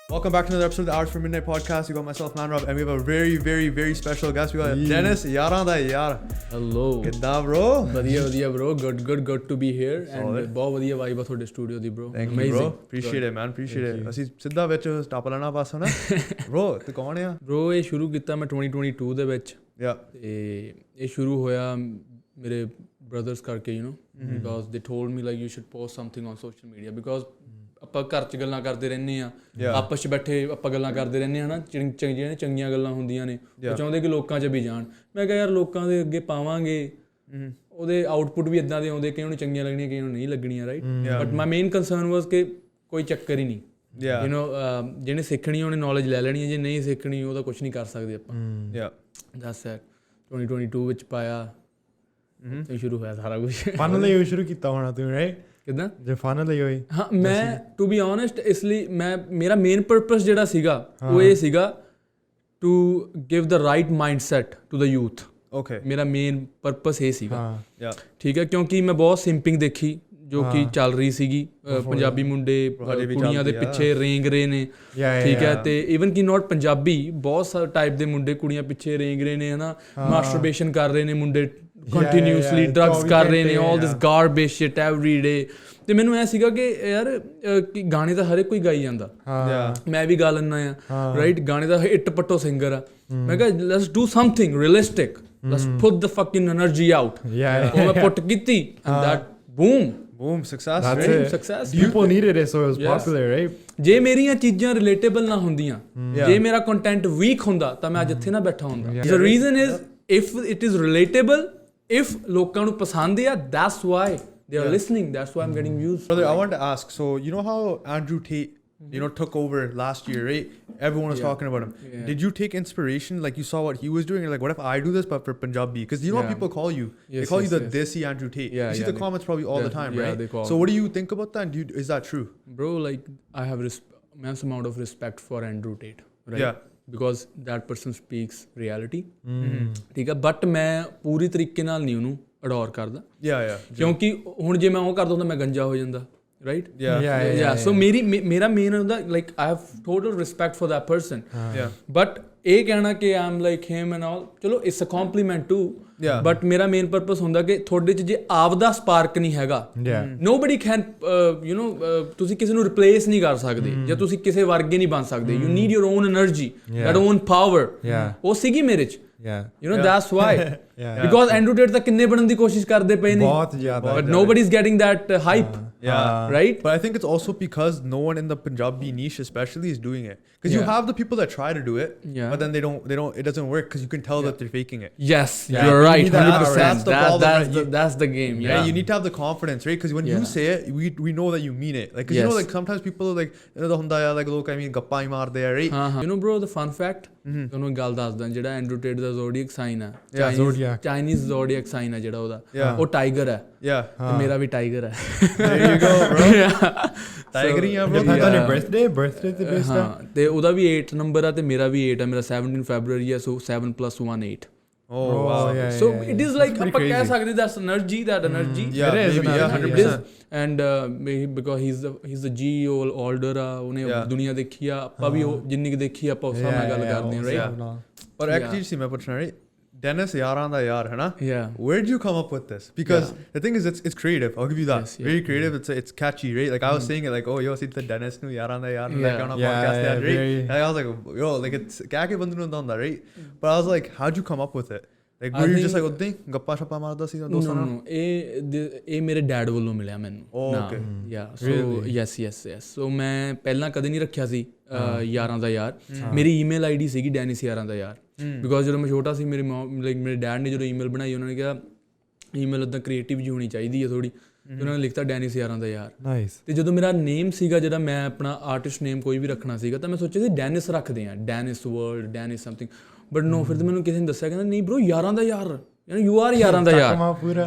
Welcome back to another episode of the Hours for Midnight podcast. We got myself, Manrob, and we have a very, very, very special guest. We got Dennis, Yaaran da Yar. Hello. Kiddha, bro? ਵਧੀਆ bro. Good to be here. And ਬਹੁਤ ਵਧੀਆ vibe ਆ ਤੁਹਾਡੇ studio the bro. Thank you, bro. Appreciate it, man. Appreciate it. ਅਸੀਂ ਸਿੱਧਾ ਵਿੱਚ ਟੱਪ ਲੈਣਾ ਬਸ ਹਨਾ. Bro, ਤੂੰ ਕੌਣ ਆ? Bro, ਇਹ ਸ਼ੁਰੂ ਕੀਤਾ ਮੈਂ 2022 ਦੇ ਵਿੱਚ. Yeah. ਤੇ ਇਹ ਸ਼ੁਰੂ ਹੋਇਆ ਮੇਰੇ brothers ਕਰਕੇ, you know, because they told me like you should post something on social media because ਆਪਾਂ ਘਰ 'ਚ ਗੱਲਾਂ ਕਰਦੇ ਰਹਿੰਦੇ ਆ, ਆਪਸ 'ਚ ਬੈਠੇ ਆਪਾਂ ਗੱਲਾਂ ਕਰਦੇ ਰਹਿੰਦੇ ਹਾਂ ਨਾ, ਜਿਹੜੀਆਂ ਚੰਗੀਆਂ ਗੱਲਾਂ ਹੁੰਦੀਆਂ ਨੇ ਉਹ ਚਾਹੁੰਦੇ ਕਿ ਲੋਕਾਂ 'ਚ ਵੀ ਜਾਣ। ਮੈਂ ਕਿਹਾ ਯਾਰ ਲੋਕਾਂ ਦੇ ਅੱਗੇ ਪਾਵਾਂਗੇ, ਉਹਦੇ ਆਊਟਪੁੱਟ ਵੀ ਇੱਦਾਂ ਦੇ ਆਉਂਦੇ, ਕਈਆਂ ਨੂੰ ਚੰਗੀਆਂ ਲੱਗਣੀਆਂ, ਕਈਆਂ ਨੂੰ ਨਹੀਂ ਲੱਗਣੀਆਂ, right. But my main concern was ਕਿ ਕੋਈ ਚੱਕਰ ਹੀ ਨਹੀਂ, ਯੂ ਨੋ, ਜਿਹਨੇ ਸਿੱਖਣੀ ਉਹਨੇ ਨੌਲੇਜ ਲੈ ਲੈਣੀ ਹੈ, ਜੇ ਨਹੀਂ ਸਿੱਖਣੀ ਉਹਦਾ ਕੁਛ ਨਹੀਂ ਕਰ ਸਕਦੇ ਆਪਾਂ। ਦੱਸ 2022 ਵਿੱਚ ਪਾਇਆ ਤੇ ਸ਼ੁਰੂ ਹੋਇਆ ਸਾਰਾ ਕੁਛ। ਫਨ ਲਈ ਸ਼ੁਰੂ ਕੀਤਾ ਹੋਣਾ ਤੂੰ, ਰਾਈਟ? ਕਿੱਦਾਂ ਜੇ ਫਨ ਲਈ ਹੋਈ? ਹਾਂ, ਮੈਂ ਟੂ ਬੀ ਓਨੈਸਟ ਇਸ ਲਈ ਮੇਰਾ ਮੇਨ ਪਰਪਸ ਜਿਹੜਾ ਸੀਗਾ ਉਹ ਇਹ ਸੀਗਾ to give the right mind set to the youth. Okay, ਮੇਰਾ ਮੇਨ ਪਰਪਸ ਇਹ ਸੀਗਾ, ਠੀਕ ਹੈ, ਕਿਉਂਕਿ ਮੈਂ ਬਹੁਤ ਸਿੰਪਿੰਗ ਦੇਖੀ ਜੋ ਕਿ ਚੱਲ ਰਹੀ ਸੀਗੀ। ਪੰਜਾਬੀ ਮੁੰਡੇ ਕੁੜੀਆਂ ਦੇ ਪਿੱਛੇ ਰੇਂਗ ਰਹੇ ਨੇ, ਠੀਕ ਹੈ, ਤੇ ਈਵਨ ਕਿ ਨਾਟ ਪੰਜਾਬੀ, ਬਹੁਤ ਸਾਰੇ ਟਾਈਪ ਦੇ ਮੁੰਡੇ ਕੁੜੀਆਂ ਪਿੱਛੇ ਰੇਂਗ ਰਹੇ ਨੇ, ਹਨਾ, ਮਾਸਟਰਬੇਸ਼ਨ ਕਰ ਰਹੇ ਨੇ ਮੁੰਡੇ, ਕੰਟੀਨਿਊਸਲੀ ਡਰੱਗਸ ਕਰ ਰਹੇ ਨੇ, ਆਲ ਦਿਸ ਗਾਰਬੇਜ ਸ਼ਿਟ ਐਵਰੀ ਡੇ। ਤੇ ਮੈਨੂੰ ਐ ਸੀਗਾ ਕਿ ਯਾਰ ਕਿ ਗਾਣੇ ਤਾਂ ਹਰ ਇੱਕ ਕੋਈ ਗਾਈ ਜਾਂਦਾ, ਮੈਂ ਵੀ ਗਾ ਲੈਂਦਾ ਆ, ਰਾਈਟ। ਗਾਣੇ ਦਾ ਇੱਟ ਪੱਟੋ ਸਿੰਗਰ ਆ। ਮੈਂ ਕਿਹਾ let's do something realistic, let's put the fucking energy out. ਉਹ ਮੈਂ ਪੁੱਟ ਕੀਤੀ and that boom, success, right? Success. People needed it, so it was popular, right? ਜੇ ਮੇਰੀਆਂ ਚੀਜ਼ਾਂ ਰਿਲੇਟੇਬਲ ਨਾ ਹੁੰਦੀਆਂ, ਜੇ ਮੇਰਾ ਕੰਟੈਂਟ ਵੀਕ ਹੁੰਦਾ ਤਾਂ ਮੈਂ ਅੱਜ ਇੱਥੇ ਨਾ ਬੈਠਾ ਹੁੰਦਾ। The reason is if it is relatable, if ਲੋਕਾਂ ਨੂੰ ਪਸੰਦ ਆ, that's why they are listening, that's why I'm getting views. Brother, I want to ask, so you know how Andrew Tate, you know, took over last year, right? Everyone was talking about him. Did you take inspiration, like you saw what he was doing, and like, what if I do this but for Punjabi? Because you know what people call you? They call you the Desi Andrew Tate. You see the comments probably all the time, right? So what do you think about that? And is that true? Bro, like I have immense amount of respect for Andrew Tate, right? Because that person speaks reality, ਠੀਕ ਹੈ, but ਮੈਂ ਪੂਰੀ ਤਰੀਕੇ ਨਾਲ ਨਹੀਂ ਉਹਨੂੰ odour ਕਰਦਾ, ਕਿਉਂਕਿ ਹੁਣ ਜੇ ਮੈਂ ਉਹ ਕਰਦਾ ਹੁੰਦਾ ਮੈਂ ਗੰਜਾ ਹੋ ਜਾਂਦਾ, right? So ਮੇਰਾ ਮੇਨ ਹੁੰਦਾ like I have total respect for that person, but ਇਹ ਕਹਿਣਾ ਕਿ I'm like him and all, ਚਲੋ it's a compliment too, but ਮੇਰਾ ਮੇਨ ਪਰਪਸ ਹੁੰਦਾ ਕਿ ਤੁਹਾਡੇ 'ਚ ਜੇ ਆਪਦਾ ਸਪਾਰਕ ਨਹੀਂ ਹੈਗਾ, nobody can, you know, ਤੁਸੀਂ ਕਿਸੇ ਨੂੰ ਰਿਪਲੇਸ ਨਹੀਂ ਕਰ ਸਕਦੇ, ਜਾਂ ਤੁਸੀਂ ਕਿਸੇ ਵਰਗੇ ਨਹੀਂ ਬਣ ਸਕਦੇ। you need your own energy, that own power, ਉਹ ਸੀਗੀ ਮੇਰੇ 'ਚ, you know, that's why because Andrew Tate ਤਾਂ ਕਿੰਨੇ ਬਣਨ ਦੀ ਕੋਸ਼ਿਸ਼ ਕਰਦੇ ਪਏ ਨੇ, ਬਹੁਤ ਜ਼ਿਆਦਾ, but nobody's getting that hype, right? But I think it's also because no one in the Punjabi niche especially is doing it, because you have the people that try to do it, but then they don't it doesn't work because you can tell that they're faking it. Yes, you're right, 100%. That's the game. You need to have the confidence, right? Because when you say it, we know that you mean it, like, because you know, like sometimes people are like like look, I mean, ਗੱਪਾਂ ਹੀ ਮਾਰਦੇ ਆ, right? You know bro, the fun fact, ਤੁਹਾਨੂੰ ਇੱਕ ਗੱਲ ਦੱਸਦਾ, ਜਿਹੜਾ Andrew Tate ਦਾ zodiac sign ਆ, ਚਾਈਨੀਜ਼ ਜ਼ੋਡੀਅਕ ਸਾਈਨ ਆ ਜਿਹੜਾ ਉਹਦਾ, ਉਹ ਟਾਈਗਰ ਹੈ, ਤੇ ਮੇਰਾ ਵੀ ਟਾਈਗਰ ਹੈ। There you go, bro. Tiger ਹੀ ਆ bro। birthday ਤੇ ਬੇਸਡ ਆ, ਤੇ ਉਹਦਾ ਵੀ 8 ਨੰਬਰ ਆ ਤੇ ਮੇਰਾ ਵੀ 8 ਆ, ਮੇਰਾ 17 ਫੈਬਰੂਰੀ ਆ, so 7 + 1 8। Oh wow. So it is like ਆਪਾਂ ਕਹਿ ਸਕਦੇ that's energy, that energy. Yeah, it is 100%. And because he's the G older ਆ, ਉਹਨੇ ਦੁਨੀਆ ਦੇਖੀ ਆ, ਆਪਾਂ ਵੀ ਉਹ ਜਿੰਨੀ ਕੁ ਦੇਖੀ ਆਪਾਂ ਉਸ ਹਿਸਾਬ ਨਾਲ ਗੱਲ ਕਰਦੇ ਹਾਂ, right? ਪਰ ਇੱਕ ਚੀਜ਼ ਸੀ ਮੈਂ ਪੁੱਛਣਾ, right? Dennis Yaaran da Yar, है ना? Where did you come up with this? Because the thing is, it's creative. I'll give you that. Very creative. It's catchy, right? Like I was saying it, like, oh, yo, see the Dennis nu Yaaran da Yar, like on a podcast, right? And I was like, yo, like it's kya ke bandu nu danda, right? But I was like, how'd you come up with it? Like, were you just like, ਉਦਾਂ ਹੀ ਗੱਪਾਂ ਛੱਪਾਂ ਮਾਰਦਾ ਸੀ ਦੋਸਤਾਂ ਨਾਲ? No, ਇਹ ਮੇਰੇ dad ਵੱਲੋਂ ਮਿਲਿਆ ਮੈਨੂੰ। Okay. So yes, so ਮੈਂ ਪਹਿਲਾਂ ਕਦੇ ਨਹੀਂ ਰੱਖਿਆ ਸੀ ਯਾਰਾਂ ਦਾ ਯਾਰ। ਮੇਰੀ ਈਮੇਲ ਆਈਡੀ ਸੀਗੀ ਡੈਨਿਸ ਯਾਰਾਂ ਦਾ ਯਾਰ, ਬਿਕੋਜ਼ ਜਦੋਂ ਮੈਂ ਛੋਟਾ ਸੀ ਮੇਰੇ ਡੈਡ ਨੇ ਜਦੋਂ ਈਮੇਲ ਬਣਾਈ, ਉਹਨਾਂ ਨੇ ਕਿਹਾ ਈਮੇਲ ਉੱਦਾਂ ਕ੍ਰੀਏਟਿਵ ਜਿਹੀ ਹੋਣੀ ਚਾਹੀਦੀ ਹੈ ਥੋੜ੍ਹੀ, ਉਹਨਾਂ ਨੇ ਲਿਖਤਾ ਡੈਨਿਸ ਯਾਰਾਂ ਦਾ ਯਾਰ। ਤੇ ਜਦੋਂ ਮੇਰਾ ਨੇਮ ਸੀਗਾ, ਜਿਹੜਾ ਮੈਂ ਆਪਣਾ ਆਰਟਿਸਟ ਨੇਮ ਕੋਈ ਵੀ ਰੱਖਣਾ ਸੀਗਾ, ਤਾਂ ਮੈਂ ਸੋਚਿਆ ਸੀ ਡੈਨਿਸ ਰੱਖਦੇ ਹਾਂ, Dennis world, Dennis something, but no, ਫਿਰ ਮੈਨੂੰ ਕਿਸੇ ਨੇ ਦੱਸਿਆ, ਕਹਿੰਦਾ ਨਹੀਂ ਬ్రో, ਯਾਰਾਂ ਦਾ ਯਾਰ, ਯੂ ਆਰ ਯਾਰਾਂ ਦਾ ਯਾਰ,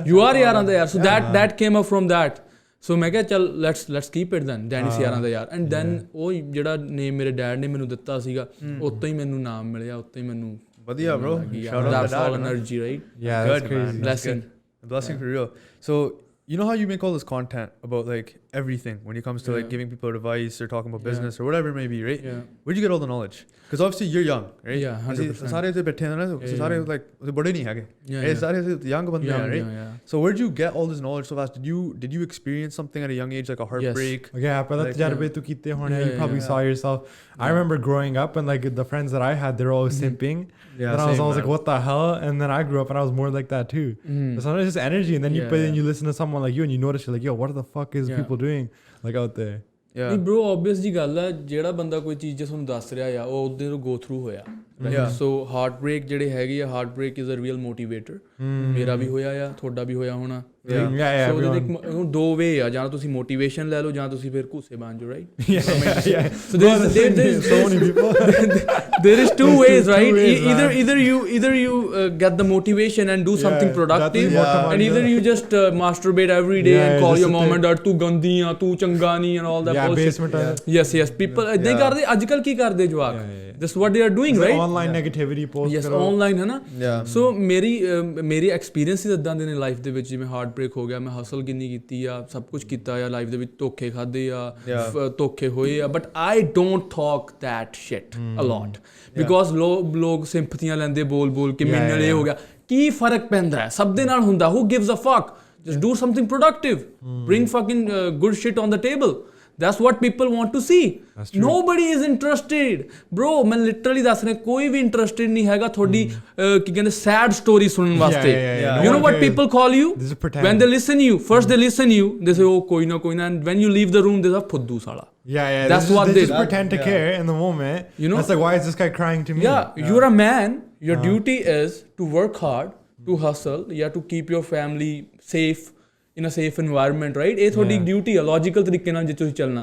ਯੂ ਆਰ ਯਾਰਾਂ ਦਾ ਯਾਰ। ਸੋ that came up from that. ਸੋ ਮੈਂ ਕਿਹਾ ਚੱਲ let's keep it then, Dennis ਯਾਰਾਂ ਦਾ ਯਾਰ। ਐਂਡ ਦੈਨ ਉਹ ਜਿਹੜਾ ਨੇਮ ਮੇਰੇ ਡੈਡ ਨੇ ਮੈਨੂੰ ਦਿੱਤਾ ਸੀਗਾ, ਉੱਤੋਂ ਹੀ ਮੈਨੂੰ ਨਾਮ ਮਿਲਿਆ, ਉੱਤੋਂ ਹੀ ਮੈਨੂੰ ਵਧੀਆ bro, that's all energy, right? Yeah, that's crazy. Blessing for real. So you know how you make all this content about like everything when it comes to like giving people advice or talking about business or whatever it may be, right? Where'd you get all the knowledge? Because obviously you're young, right? Yeah, 100%. ਸਾਰੇ ਤੇ ਬੈਠੇ ਨੇ ਨਾ ਸਾਰੇ like ਬੜੇ ਨਹੀਂ ਹੈਗੇ ਇਹ ਸਾਰੇ young ਬੰਦੇ ਆ, right? So where'd you get all this knowledge so fast? Did you experience something at a young age, like a heartbreak? Yeah, but ਤਜਰਬੇ ਤੂੰ ਕੀਤੇ ਹੋਣੇ, you probably saw yourself. I remember growing up and like the friends that I had, they were always simping. Yeah, and I was always like, what the hell? And then I grew up and I was more like that too. But sometimes it's just energy, and then you listen to someone like you and you notice, you're like, yo, what the fuck is people doing like out there? ਨਹੀਂ bro obvious ਜੀ ਗੱਲ ਆ, ਜਿਹੜਾ ਬੰਦਾ ਕੋਈ ਚੀਜ਼ ਤੁਹਾਨੂੰ ਦੱਸ ਰਿਹਾ ਆ ਉਹ ਉਹਦੇ ਤੋਂ ਗੋ ਥਰੂ ਹੋਇਆ। ਸੋ ਹਾਰਟ ਬ੍ਰੇਕ ਜਿਹੜੇ ਹੈਗੇ ਆ, heart break is a real motivator. ਮੇਰਾ ਵੀ ਹੋਇਆ ਆ, ਤੁਹਾਡਾ ਵੀ ਹੋਇਆ ਹੋਣਾ। ਸੋ ਦੋ ਵੇ ਆ, ਜਾਂ ਤੁਸੀਂ ਮੋਟੀਵੇਸ਼ਨ ਲੈ ਲਓ ਜਾਂ ਤੁਸੀਂ ਫਿਰ ਘੂਸੇ ਬਣ ਜਾਓ, right? So there is two ways, right? Either you get the motivation and do something productive, and either you just masturbate every day and call your mom and dad ਤੂੰ ਗੰਦੀ ਆ, ਤੂੰ ਚੰਗਾ ਨਹੀਂ, and all that bullshit. Yes, people ਏਦਾਂ ਹੀ ਕਰਦੇ ਅੱਜ ਕੱਲ੍ਹ। ਕੀ ਕਰਦੇ ਜਵਾਕ? That's what they are doing, right? Online negativity post yes, online ਹੈ ਨਾ। ਸੋ ਮੇਰੀ ਐਕਸਪੀਰੀਅੰਸਿਸ ਇੱਦਾਂ ਦੇ ਨੇ ਲਾਈਫ ਦੇ ਵਿੱਚ, ਜਿਵੇਂ ਹਾਰਟ ਬ੍ਰੇਕ ਹੋ ਗਿਆ, ਮੈਂ ਹਸਲ ਕਿੰਨੀ ਕੀਤੀ ਆ, ਸਭ ਕੁਛ ਕੀਤਾ ਆ ਲਾਈਫ ਦੇ ਵਿੱਚ, ਧੋਖੇ ਖਾਦੇ ਆ, ਧੋਖੇ ਹੋਏ ਆ, but I don't talk that shit a lot because ਲੋਕ ਸਿੰਪਥੀਆਂ ਲੈਂਦੇ ਬੋਲ ਬੋਲ ਕੇ ਮੇਰੇ ਨਾਲ ਇਹ ਹੋ ਗਿਆ। ਕੀ ਫਰਕ ਪੈਂਦਾ ਹੈ? ਸਭ ਦੇ ਨਾਲ ਹੁੰਦਾ। who gives a fuck? just do something productive, bring fucking good shit on the table. That's what people want to see. Nobody is interested, bro. मैं literally ਦੱਸ ਰਿਹਾ, ਕੋਈ ਵੀ interested ਨਹੀਂ ਹੈਗਾ ਤੁਹਾਡੀ ਕੀ ਕਹਿੰਦੇ sad story ਸੁਣਨ ਵਾਸਤੇ। You know what people call you when they listen you? First they listen you, they say oh ਕੋਈ ਨਾ, and when you leave the room they say ਫੁੱਦੂ ਸਾਲਾ। That's what they just pretend to care in the moment. You know, it's like, why is this guy crying to me? You're a man. Your duty is to work hard, to hustle, to keep your family safe in a safe environment, right? ਇਹ ਤੁਹਾਡੀ duty ਆ logical ਤਰੀਕੇ ਨਾਲ ਜੇ ਤੁਸੀਂ ਚੱਲਣਾ।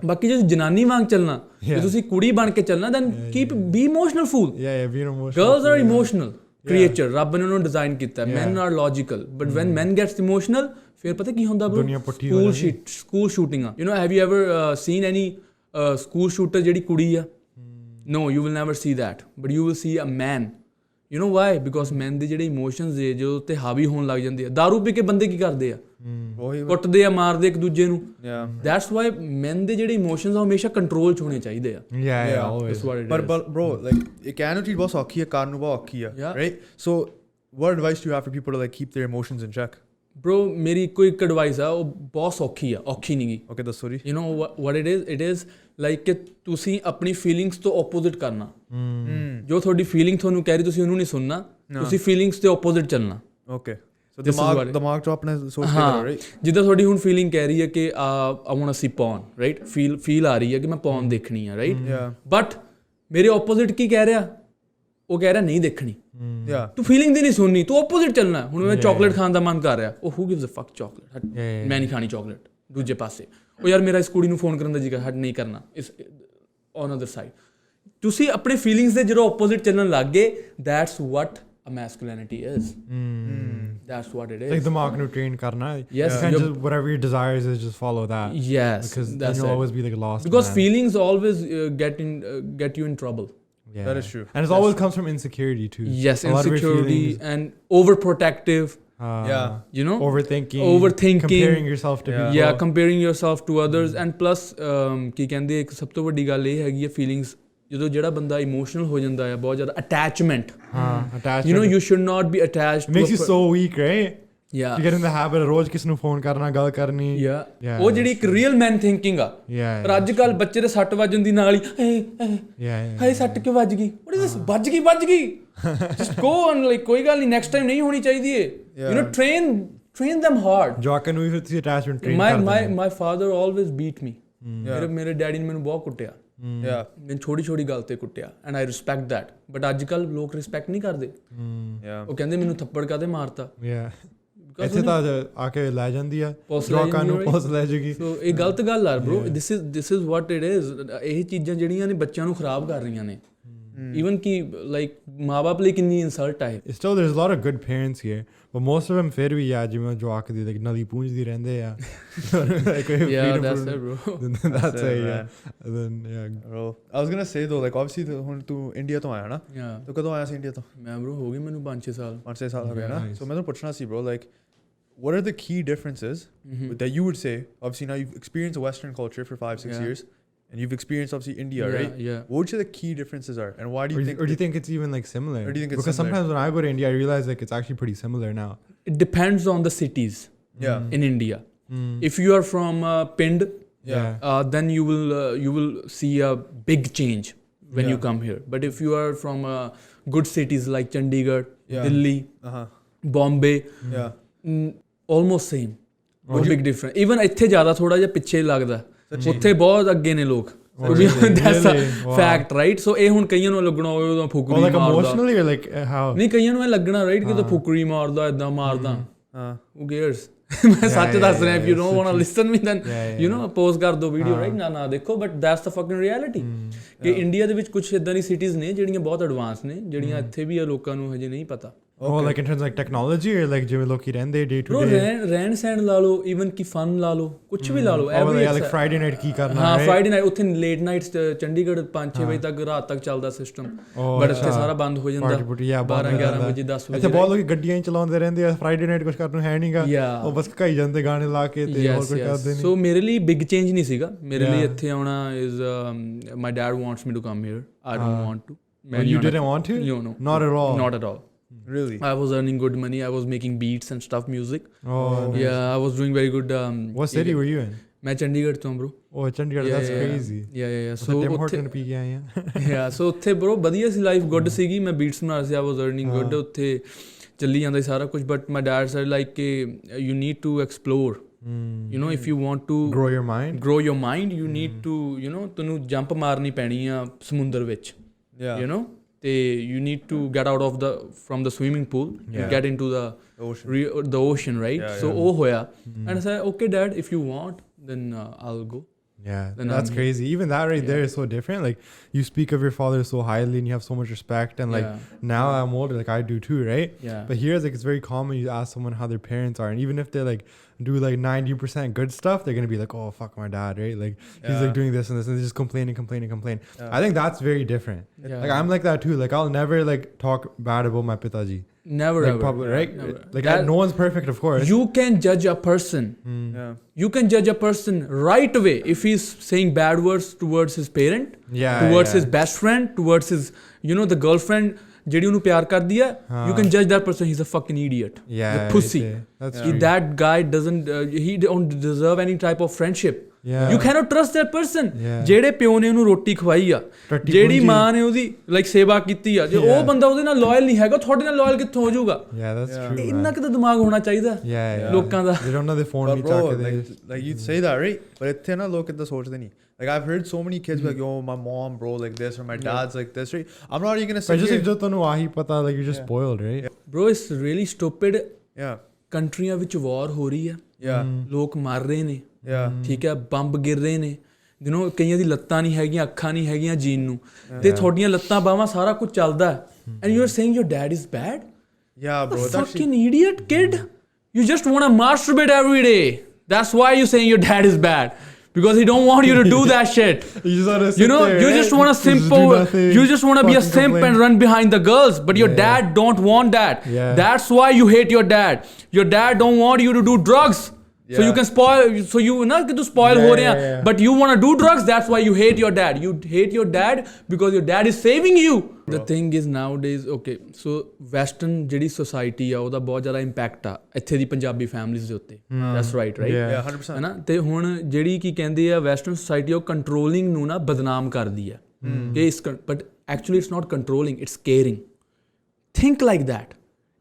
ਬਾਕੀ ਜੇ ਜਨਾਨੀ ਵਾਂਗ ਚੱਲਣਾ, ਜੇ ਤੁਸੀਂ ਕੁੜੀ ਬਣ ਕੇ ਚੱਲਣਾ, then keep be emotional fool. Be emotional. Girls are emotional creature. ਰੱਬ ਨੇ ਉਹਨੂੰ ਡਿਜ਼ਾਈਨ ਕੀਤਾ। Men are logical, but when men gets emotional, ਫਿਰ ਪਤਾ ਕੀ ਹੁੰਦਾ bro? ਸਕੂਲ ਸ਼ੂਟਿੰਗਾਂ। You know, have you ever seen any school shooter ਜਿਹੜੀ ਕੁੜੀ ਆ? No, you will never see that, but you will see a man. You know why? Because men ਦੇ ਜਿਹੜੇ ਇਮੋਸ਼ਨਸ ਦੇ ਜੋ ਉੱਤੇ ਹਾਵੀ ਹੋਣ ਲੱਗ ਜਾਂਦੇ ਆ। ਦਾਰੂ ਪੀ ਕੇ ਬੰਦੇ ਕੀ ਕਰਦੇ ਆ? ਕੁੱਟਦੇ ਆ, ਮਾਰਦੇ ਇੱਕ ਦੂਜੇ ਨੂੰ। That's why men ਦੇ ਜਿਹੜੇ ਇਮੋਸ਼ਨਸ ਆ ਹਮੇਸ਼ਾ ਕੰਟਰੋਲ 'ਚ ਹੋਣੇ ਚਾਹੀਦੇ ਆ। But bro, like ਇਹ ਕਹਿਣ ਨੂੰ ਚੀਜ਼ ਬਹੁਤ ਸੌਖੀ ਹੈ, ਕਰਨ ਨੂੰ ਬਹੁਤ ਔਖੀ ਆ, right? So what advice do you have for people to like keep their emotions in check? Bro, ਮੇਰੀ ਇੱਕੋ ਇੱਕ ਐਡਵਾਈਸ ਆ, ਉਹ ਬਹੁਤ ਸੌਖੀ ਆ, ਔਖੀ ਨਹੀਂ ਗੀ। Okay, ਦੱਸੋ ਜੀ। You know what it is? It is like ਕਿ ਤੁਸੀਂ ਆਪਣੀ ਫੀਲਿੰਗਸ ਤੋਂ ਆਪੋਜ਼ਿਟ ਕਰਨਾ। ਜੋ ਤੁਹਾਡੀ ਫੀਲਿੰਗ ਤੁਹਾਨੂੰ ਕਹਿ ਰਹੀ, ਤੁਸੀਂ ਉਹਨੂੰ ਨਹੀਂ ਸੁਣਨਾ, ਤੁਸੀਂ ਫੀਲਿੰਗਸ ਦੇ ਆਪੋਜ਼ਿਟ ਚੱਲਣਾ। Okay, so ਦਿਮਾਗ ਚੋਂ ਆਪਣੇ ਸੋਚ ਕੇ ਕਰੋ, right? ਜਿੱਦਾਂ ਤੁਹਾਡੀ ਹੁਣ ਫੀਲਿੰਗ ਕਹਿ ਰਹੀ ਹੈ ਕਿ I want to see porn, right? Feel ਆ ਰਹੀ ਹੈ ਕਿ ਮੈਂ porn ਦੇਖਣੀ ਆ, right? ਬਟ ਮੇਰੇ ਆਪੋਜ਼ਿਟ ਕੀ ਕਹਿ ਰਿਹਾ? ਉਹ ਕਹਿ ਰਿਹਾ ਨਹੀਂ ਦੇਖਣੀ। ਤੂੰ ਫੀਲਿੰਗ ਦੀ ਨਹੀਂ ਸੁਣਨੀ, ਤੂੰ ਆਪੋਜ਼ਿਟ ਚੱਲਣਾ। ਹੁਣ ਮੈਂ ਚਾਕਲੇਟ ਖਾਣ ਦਾ ਮਨ ਕਰ ਰਿਹਾ, ਉਹ who gives a fuck chocolate, ਮੈਂ ਨਹੀਂ ਖਾਣੀ ਚਾਕਲੇਟ। ਦੂਜੇ ਪਾਸੇ ਉਹ ਯਾਰ ਮੇਰਾ ਇਸ ਕੁੜੀ ਨੂੰ ਫੋਨ ਕਰਨ ਦਾ ਜੀ ਹਟ ਨਹੀਂ ਕਰਨਾ, ਇਸ ਔਨ ਅਦਰ ਸਾਈਡ। ਤੁਸੀਂ ਆਪਣੇ ਫੀਲਿੰਗਸ ਦੇ ਜਦੋਂ ਆਪੋਜ਼ਿਟ ਚੱਲਣ ਲੱਗ ਗਏ, that's what a masculinity is. That's what it is. Like ਦਿਮਾਗ ਨੂੰ train ਕਰਨਾ। Yes. Whatever your desires is, just follow that. Yes. Because then you'll always be like lost. Because feelings always get you in trouble. Yeah. That is true. And it always comes from insecurity too. Yes, insecurity and overprotective. You know, overthinking, comparing yourself to people. Yeah, comparing yourself to others. And plus ਕੀ ਕਹਿੰਦੇ ਇੱਕ ਸਭ ਤੋਂ ਵੱਡੀ ਗੱਲ ਇਹ ਹੈਗੀ ਹੈ feelings, ਜਦੋਂ ਜਿਹੜਾ ਬੰਦਾ ਇਮੋਸ਼ਨਲ ਹੋ ਜਾਂਦਾ ਹੈ ਬਹੁਤ ਜ਼ਿਆਦਾ, attachment. You know, you should not be attached. It makes you so weak, right? Yeah. You get in the habit of ਰੋਜ਼ ਕਿਸ ਨੂੰ ਫੋਨ ਕਰਨਾ, ਗੱਲ ਕਰਨੀ। ਉਹ ਜਿਹੜੀ ਇੱਕ ਰੀਅਲ ਮੈਨ ਥਿੰਕਿੰਗ ਆ। ਪਰ ਅੱਜ ਕੱਲ੍ਹ ਬੱਚੇ ਦੇ ਸੱਟ ਵੱਜਣ ਦੀ ਨਾਲ ਹੀ ਹਾਏ ਸੱਟ ਕਿਉਂ ਵੱਜ ਗਈ? ਵੱਜ ਗਈ just go on, like ਕੋਈ ਗੱਲ ਨਹੀਂ, next time ਨਹੀਂ ਹੋਣੀ ਚਾਹੀਦੀ ਹੈ। You know, train them hard. ਜਵਾਕਾਂ ਨੂੰ ਵੀ ਫਿਰ ਤੁਸੀਂ attachment train ਕਰਦੇ। My father always beat me. ਮੇਰੇ ਡੈਡੀ ਨੇ ਮੈਨੂੰ ਬਹੁਤ ਕੁੱਟਿਆ। ਮੈਨੂੰ ਛੋਟੀ ਗੱਲ ਤੇ ਕੁੱਟਿਆ, and I respect that. But ਅੱਜ ਕੱਲ੍ਹ ਲੋਕ ਰਿਸਪੈਕਟ ਨਹੀਂ ਕਰਦੇ। ਉਹ ਕਹਿੰਦੇ ਮੈਨੂੰ ਥੱਪੜ ਕਾਹਦੇ ਮਾਰਤਾ? ਇੱਥੇ ਤਾਂ ਆ ਕੇ ਲੈ ਜਾਂਦੀ ਆ, ਜਵਾਕਾਂ ਨੂੰ ਪੁਲਿਸ ਲੈ ਜਾਊਗੀ। ਸੋ ਇਹ ਗਲਤ ਗੱਲ ਆ bro. This is what it is. ਇਹ ਚੀਜ਼ਾਂ ਜਿਹੜੀਆਂ ਨੇ ਬੱਚਿਆਂ ਨੂੰ ਖਰਾਬ ਕਰ ਰਹੀਆਂ ਨੇ। Even ਕਿ like ਮਾਂ-ਬਾਪ ਲਈ ਕਿੰਨੀ ਇਨਸਲਟ ਆ ਇਹ। Still there's a lot of good parents here, but most of them ਫਿਰ ਵੀ ਜਿਵੇਂ ਜਵਾਕ ਦੀ like ਨਲੀ ਪੂੰਝਦੀ ਰਹਿੰਦੇ ਆ। Yeah, that's it bro. That's it, yeah. And then bro, I was gonna say though, like obviously ਹੁਣ ਤੂੰ India ਤੋਂ ਆਇਆ ਨਾ? ਤੂੰ ਕਦੋਂ ਆਇਆ ਸੀ ਇੰਡੀਆ ਤੋਂ? ਮੈਂ bro ਹੋ ਗਏ ਮੈਨੂੰ 5-6 ਸਾਲ। 5-6 ਸਾਲ ਹੋ ਗਏ ਨਾ? So ਮੈਂ ਤੁਹਾਨੂੰ ਪੁੱਛਣਾ ਸੀ bro, like what are the key differences that you would say? Obviously, now you've experienced Western culture for 5-6 years, and you've experienced obviously India, right? Yeah. What would you say the key differences are, and why do you think? Or do you think it's even like similar? Or do you think it's because similar? sometimes when I go to India, I realize like it's actually pretty similar now. It depends on the cities. Yeah. In India, if you are from Pind, then you will see a big change when you come here. But if you are from good cities like Chandigarh, Delhi, Bombay, almost same. No big difference. Even ਇੱਥੇ ਜ਼ਿਆਦਾ ਥੋੜਾ ਜਿਹਾ ਪਿੱਛੇ ਲੱਗਦਾ, ਉੱਥੇ ਬਹੁਤ ਅੱਗੇ ਨੇ ਲੋਕ. That's a fact, right? So ਇਹ ਹੁਣ ਕਈਆਂ ਨੂੰ ਲੱਗਣਾ ਹੋਵੇ ਉਹਦਾ ਫੁਕਰੀ ਮਾਰਦਾ. Emotionally or like how? ਨਹੀਂ ਕਈਆਂ ਨੂੰ ਇਹ ਲੱਗਣਾ right ਕਿ ਤਾਂ ਫੁਕਰੀ ਮਾਰਦਾ ਇਦਾਂ ਮਾਰਦਾ. Who cares? ਮੈਂ ਸੱਚ ਦੱਸ ਰਿਹਾ. If you don't want to listen me then you know pause ਕਰ ਦੋ ਵੀਡੀਓ right ਨਾ ਦੇਖੋ. But that's the fucking reality. ਕਿ ਇੰਡੀਆ ਦੇ ਵਿੱਚ ਕੁਝ ਇਦਾਂ ਦੀ ਸਿਟੀਜ਼ ਨੇ ਜਿਹੜੀਆਂ ਬਹੁਤ ਐਡਵਾਂਸ ਨੇ, ਜਿਹੜੀਆਂ ਇੱਥੇ ਵੀ ਆ ਲੋਕਾਂ ਨੂੰ ਹਜੇ ਨਹੀਂ ਪਤਾ. Oh, like in terms of like technology or like ਜਿਵੇਂ ਲੋਕੀ ਰਹਿੰਦੇ day to day? ਰਹਿਣ ਸਹਿਣ ਲਾ ਲਓ, even ਕਿ fun ਲਾ ਲਓ, ਕੁਝ ਵੀ ਲਾ ਲਓ. like Friday night ਕੀ ਕਰਨਾ? ਹਾਂ Friday night ਉੱਥੇ late nights ਚੰਡੀਗੜ੍ਹ 5-6 ਵਜੇ ਤੱਕ ਰਾਤ ਤੱਕ ਚੱਲਦਾ ਸਿਸਟਮ. ਬਟ ਇੱਥੇ ਸਾਰਾ ਬੰਦ ਹੋ ਜਾਂਦਾ 12-11 ਵਜੇ 10 ਵਜੇ. ਇੱਥੇ ਬਹੁਤ ਲੋਕੀ ਗੱਡੀਆਂ ਹੀ ਚਲਾਉਂਦੇ ਰਹਿੰਦੇ ਆ. Friday night ਕੁਝ ਕਰਨ ਨੂੰ ਹੈ ਨਹੀਂਗਾ, ਉਹ ਬਸ ਘਾਈ ਜਾਂਦੇ ਗਾਣੇ ਲਾ ਕੇ ਤੇ ਹੋਰ ਕੁਝ ਕਰਦੇ ਨਹੀਂ. ਸੋ ਮੇਰੇ ਲਈ ਬਿਗ ਚੇਂਜ ਨਹੀਂ ਸੀਗਾ. ਮੇਰੇ ਲਈ ਇੱਥੇ ਆਉਣਾ is my dad wants me to come here. I don't want to. You didn't want to? No. Not at all. Not at all. Really? I was earning good money. I was making beats and stuff, music. Oh. Yeah, I was doing very good. What city were you in? मैं चंडीगढ़ ਤੋਂ bro. Oh, Chandigarh, that's crazy. Yeah. So Tim Horton ਪੀ ਗਿਆ ਆ. Yeah, so ਉੱਥੇ bro ਵਧੀਆ ਸੀ life, good ਸੀਗੀ. ਮੈਂ beats ਬਣਾ ਰਿਹਾ ਸੀ. I was earning good. ਉੱਥੇ ਚੱਲੀ ਜਾਂਦਾ ਸੀ ਸਾਰਾ ਕੁਝ. But my dad said like ਕਿ you need to explore. You know, if you want to grow your mind, you need to, you know, ਤੈਨੂੰ ਜੰਪ ਮਾਰਨੀ ਪੈਣੀ ਆ ਸਮੁੰਦਰ ਵਿੱਚ. You know, you need to get out of from the swimming pool and get into the ocean, right? So oh hoya, and I said, okay dad, if you want then I'll go. Then that's crazy. Even that right there is so different. Like you speak of your father so highly and you have so much respect, and like now I'm older, like I do too, right? But here it's like it's very common you ask someone how their parents are, and even if they like do like 90% good stuff, they're gonna be like, oh fuck my dad, right? Like he's like doing this and this and just complaining. I think that's very different. Like I'm like that too. Like I'll never like talk bad about my pitaji. Never like ever. Public, right? Never. Like no one's perfect, of course. You can judge a person. You can judge a person right away if he's saying bad words towards his parent, towards his best friend, towards his, you know, the girlfriend ਜਿਹੜੀ ਉਹਨੂੰ ਪਿਆਰ ਕਰਦੀ ਹੈ. You can judge that person, he's a fucking idiot. He's a pussy. That's true. That guy doesn't he don't deserve any type of friendship. You cannot trust that person. ਜਿਹੜੇ ਪਿਓ ਨੇ ਉਹਨੂੰ ਰੋਟੀ ਖਵਾਈ ਆ, ਜਿਹੜੀ ਮਾਂ ਨੇ ਉਹਦੀ ਲਾਈਕ ਸੇਵਾ ਕੀਤੀ ਆ, ਜੇ ਉਹ ਬੰਦਾ ਉਹਦੇ ਨਾਲ ਲਾਇਲ ਨਹੀਂ ਹੈਗਾ, ਤੁਹਾਡੇ ਨਾਲ ਲਾਇਲ ਕਿੱਥੋਂ ਹੋ ਜਾਊਗਾ? ਇੰਨਾ ਕਿਤੇ ਦਿਮਾਗ ਹੋਣਾ ਚਾਹੀਦਾ ਲੋਕਾਂ ਦਾ. ਉਹਨਾਂ ਦੇ ਫੋਨ ਨਹੀਂ ਚੱਕਦੇ. Like you say that, right? But ਇੱਥੇ ਨਾ ਲੋਕ ਇੱਦਾਂ ਸੋਚਦੇ ਨਹੀਂ. Like I've heard so many kids be like, yo, my mom, bro, like this, or my dad's like this, right? I'm not even gonna say. Just like ਤੁਹਾਨੂੰ ਆਹੀ ਪਤਾ, like you're just spoiled, right? Bro, it's really stupid. ਕੰਟਰੀਆਂ ਵਿੱਚ ਵਾਰ ਹੋ ਰਹੀ ਆ, ਲੋਕ ਮਰ ਰਹੇ ਨੇ, ਠੀਕ ਹੈ, ਬੰਬ ਗਿਰ ਰਹੇ ਨੇ, ਜਿਹਨੂੰ ਕਈਆਂ ਦੀ ਲੱਤਾਂ ਨਹੀਂ ਹੈਗੀਆਂ, ਅੱਖਾਂ ਨਹੀਂ ਹੈਗੀਆਂ ਜੀਣ ਨੂੰ, ਤੇ ਤੁਹਾਡੀਆਂ ਲੱਤਾਂ ਬਾਹਾਂ ਸਾਰਾ ਕੁਝ ਚੱਲਦਾ, and you're saying your dad is bad? Yeah, bro. The fucking idiot kid. You just want to masturbate every day. That's why you're saying your dad is bad. Because he don't want you to do that shit. You know, you just want to you just want to be a simp and run behind the girls. But your dad don't want that. That's why you hate your dad. Your dad don't want you to do drugs. So you can spoil. So you not get to spoil ho rahe hain. But you want to do drugs. That's why you hate your dad. You hate your dad because your dad is saving you. The thing is nowadays, okay. So Western ਜਿਹੜੀ society ਆ ਉਹਦਾ ਬਹੁਤ ਜ਼ਿਆਦਾ impact ਆ ਇੱਥੇ ਦੀ Punjabi families ਦੇ ਉੱਤੇ. That's right, right? Yeah, 100%. ਹੈ ਨਾ, ਤੇ ਹੁਣ ਜਿਹੜੀ ਕੀ ਕਹਿੰਦੇ ਆ Western society ਉਹ controlling ਨੂੰ ਨਾ ਬਦਨਾਮ ਕਰਦੀ ਆ. But actually it's not controlling. It's caring. Think like that.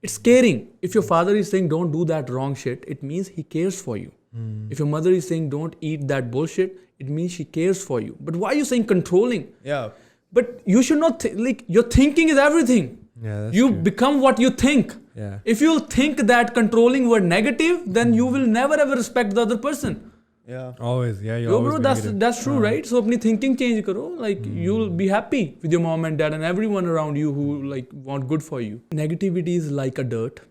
It's caring. If your father is saying don't do that wrong shit, it means he cares for you. If your mother is saying don't eat that bullshit, it means she cares for you. But why are you saying controlling? But you should not like your thinking is everything. You become what you think. If you think that controlling were negative, then you will never ever respect the other person. Always. You always bro, that's true, right? So apni thinking change karo, like you'll be happy with your mom and dad and everyone around you who like want good for you. Negativity is like a dirt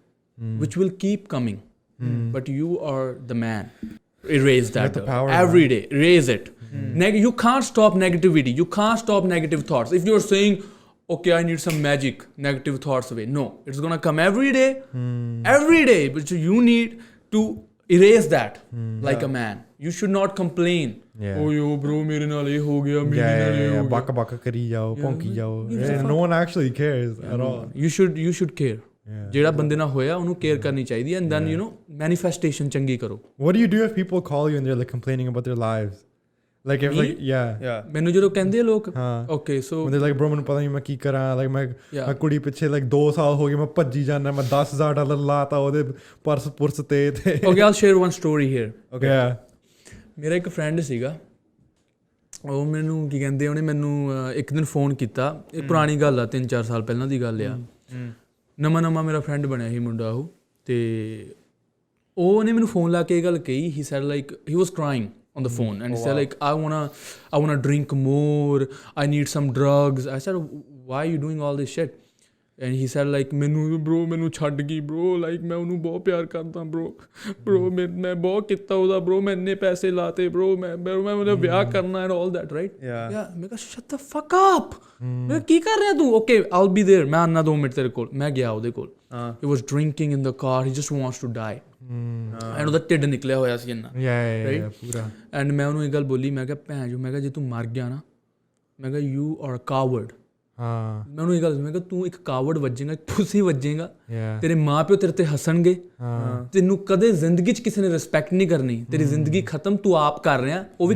which will keep coming. But you are the man. Erase that dirt every day. Erase it. You can't stop negativity. You can't stop negative thoughts. If you're saying, okay, I need some magic, negative thoughts away. No, it's gonna come every day. Every day. But you need to erase that like a man. You should not complain. Oh yo bro mere naal eh ho gaya, mere naal eh ho gaya. Baka kari jao, ponki jao. No one actually cares at all. You should care. ਜਿਹੜਾ ਬੰਦੇ ਨਾਲ ਹੋਇਆ ਉਹਨੂੰ care ਕਰਨੀ ਚਾਹੀਦੀ ਹੈ, and then you know manifestation ਚੰਗੀ ਕਰੋ. What do you do if people call you and they're like complaining about their lives? Like if like ਮੈਨੂੰ ਜਦੋਂ ਕਹਿੰਦੇ ਆ ਲੋਕ okay so they're like bro ਮੈਨੂੰ ਪਤਾ ਨਹੀਂ ਮੈਂ ਕੀ ਕਰਾਂ, like ਮੈਂ ਕੁੜੀ ਪਿੱਛੇ like 2 ਸਾਲ ਹੋ ਗਏ ਮੈਂ ਭੱਜੀ ਜਾਂਦਾ, ਮੈਂ $10,000 ਲਾਤਾ ਉਹਦੇ ਪਰਸ ਤੇ okay I'll share one story here. okay ਮੇਰਾ ਇੱਕ ਫਰੈਂਡ ਸੀਗਾ, ਉਹ ਮੈਨੂੰ ਕੀ ਕਹਿੰਦੇ ਉਹਨੇ ਮੈਨੂੰ ਇੱਕ ਦਿਨ ਫੋਨ ਕੀਤਾ, ਇਹ ਪੁਰਾਣੀ ਗੱਲ ਆ 3-4 ਸਾਲ ਪਹਿਲਾਂ ਦੀ ਗੱਲ ਆ, ਨਵਾਂ ਮੇਰਾ ਫਰੈਂਡ ਬਣਿਆ ਸੀ ਮੁੰਡਾ ਉਹ, ਤੇ ਉਹਨੇ ਮੈਨੂੰ ਫੋਨ ਲਾ ਕੇ ਇਹ ਗੱਲ ਕਹੀ, he said like he was crying on the phone and he said like I wanna drink more, I need some drugs. I said why are you doing all this shit? And he said like ਮੈਨੂੰ ਛੱਡ ਗਈ bro, like ਮੈਂ ਉਹਨੂੰ ਬਹੁਤ ਪਿਆਰ ਕਰਦਾ bro ਮੈਂ ਬਹੁਤ ਕੀਤਾ ਉਹਦਾ bro, ਮੈਂ ਇੰਨੇ ਪੈਸੇ ਲਾਤੇ bro, ਮੈਂ ਉਹਦਾ ਵਿਆਹ ਕਰਨਾ and all that, right? ਮੈਂ ਕਿਹਾ shut the fuck up, ਮੈਂ ਕੀ ਕਰ ਰਿਹਾ ਤੂੰ? okay I'll be there, ਮੈਂ ਆਉਣਾ 2 ਮਿੰਟ ਤੇਰੇ ਕੋਲ. ਮੈਂ ਗਿਆ ਉਹਦੇ ਕੋਲ, he was drinking in the car, he just wants to die and ਉਹਦਾ ਢਿੱਡ ਨਿਕਲਿਆ ਹੋਇਆ ਸੀ ਇੰਨਾ, right? ਪੂਰਾ. and ਮੈਂ ਉਹਨੂੰ ਇਹ ਗੱਲ ਬੋਲੀ, ਮੈਂ ਕਿਹਾ ਭੈਣ ਜੋ, ਮੈਂ ਕਿਹਾ ਜੇ ਤੂੰ ਮਰ ਗਿਆ ਨਾ, ਮੈਂ ਕਿਹਾ you are a coward. ਮੈਂ ਉਹਨੂੰ ਇਹ ਗੱਲ, ਮੈਂ ਕਿਹਾ ਤੂੰ ਇੱਕ ਕਾਵੜ ਵੱਜੇਗਾ, ਇੱਕ ਪੁੱਸੀ ਵੱਜੇਗਾ, ਤੇਰੇ ਮਾਂ ਪਿਓ ਤੇਰੇ ਤੇ ਹੱਸਣਗੇ, ਤੈਨੂੰ ਕਦੇ ਜ਼ਿੰਦਗੀ 'ਚ ਕਿਸੇ ਨੇ ਰਿਸਪੈਕਟ ਨਹੀਂ ਕਰਨੀ, ਤੇਰੀ ਜ਼ਿੰਦਗੀ ਖਤਮ ਤੂੰ ਆਪ ਕਰ ਰਿਹਾ, ਉਹ ਵੀ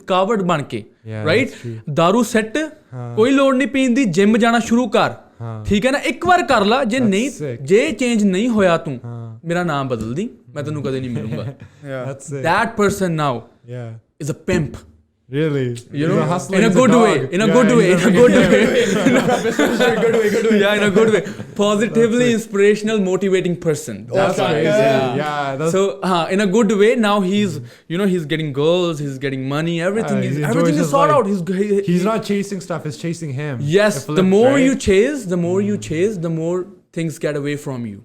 ਕਾਵੜ ਬਣ ਕੇ, ਰਾਈਟ? ਦਾਰੂ ਸੈੱਟ, ਕੋਈ ਲੋੜ ਨਹੀਂ ਪੀਣ ਦੀ, ਜਿੰਮ ਜਾਣਾ ਸ਼ੁਰੂ ਕਰ, ਠੀਕ ਹੈ ਨਾ? ਇੱਕ ਵਾਰ ਕਰ ਲਾ, ਜੇ ਚੇਂਜ ਨਹੀਂ ਹੋਇਆ ਤੂੰ ਮੇਰਾ ਨਾਮ ਬਦਲ ਦੀ, ਮੈਂ ਤੈਨੂੰ ਕਦੇ ਨਹੀਂ ਮਿਲੂੰਗਾ. That person now is a pimp. Really? You know, in a good way. Yeah, in a good way. Positively inspirational, motivating person. That's crazy. Yeah. So, in a good way. Now he's getting girls, he's getting money, everything. Everything is sorted out. He's not chasing stuff; it's chasing him. Yes. The more you chase, the more things get away from you.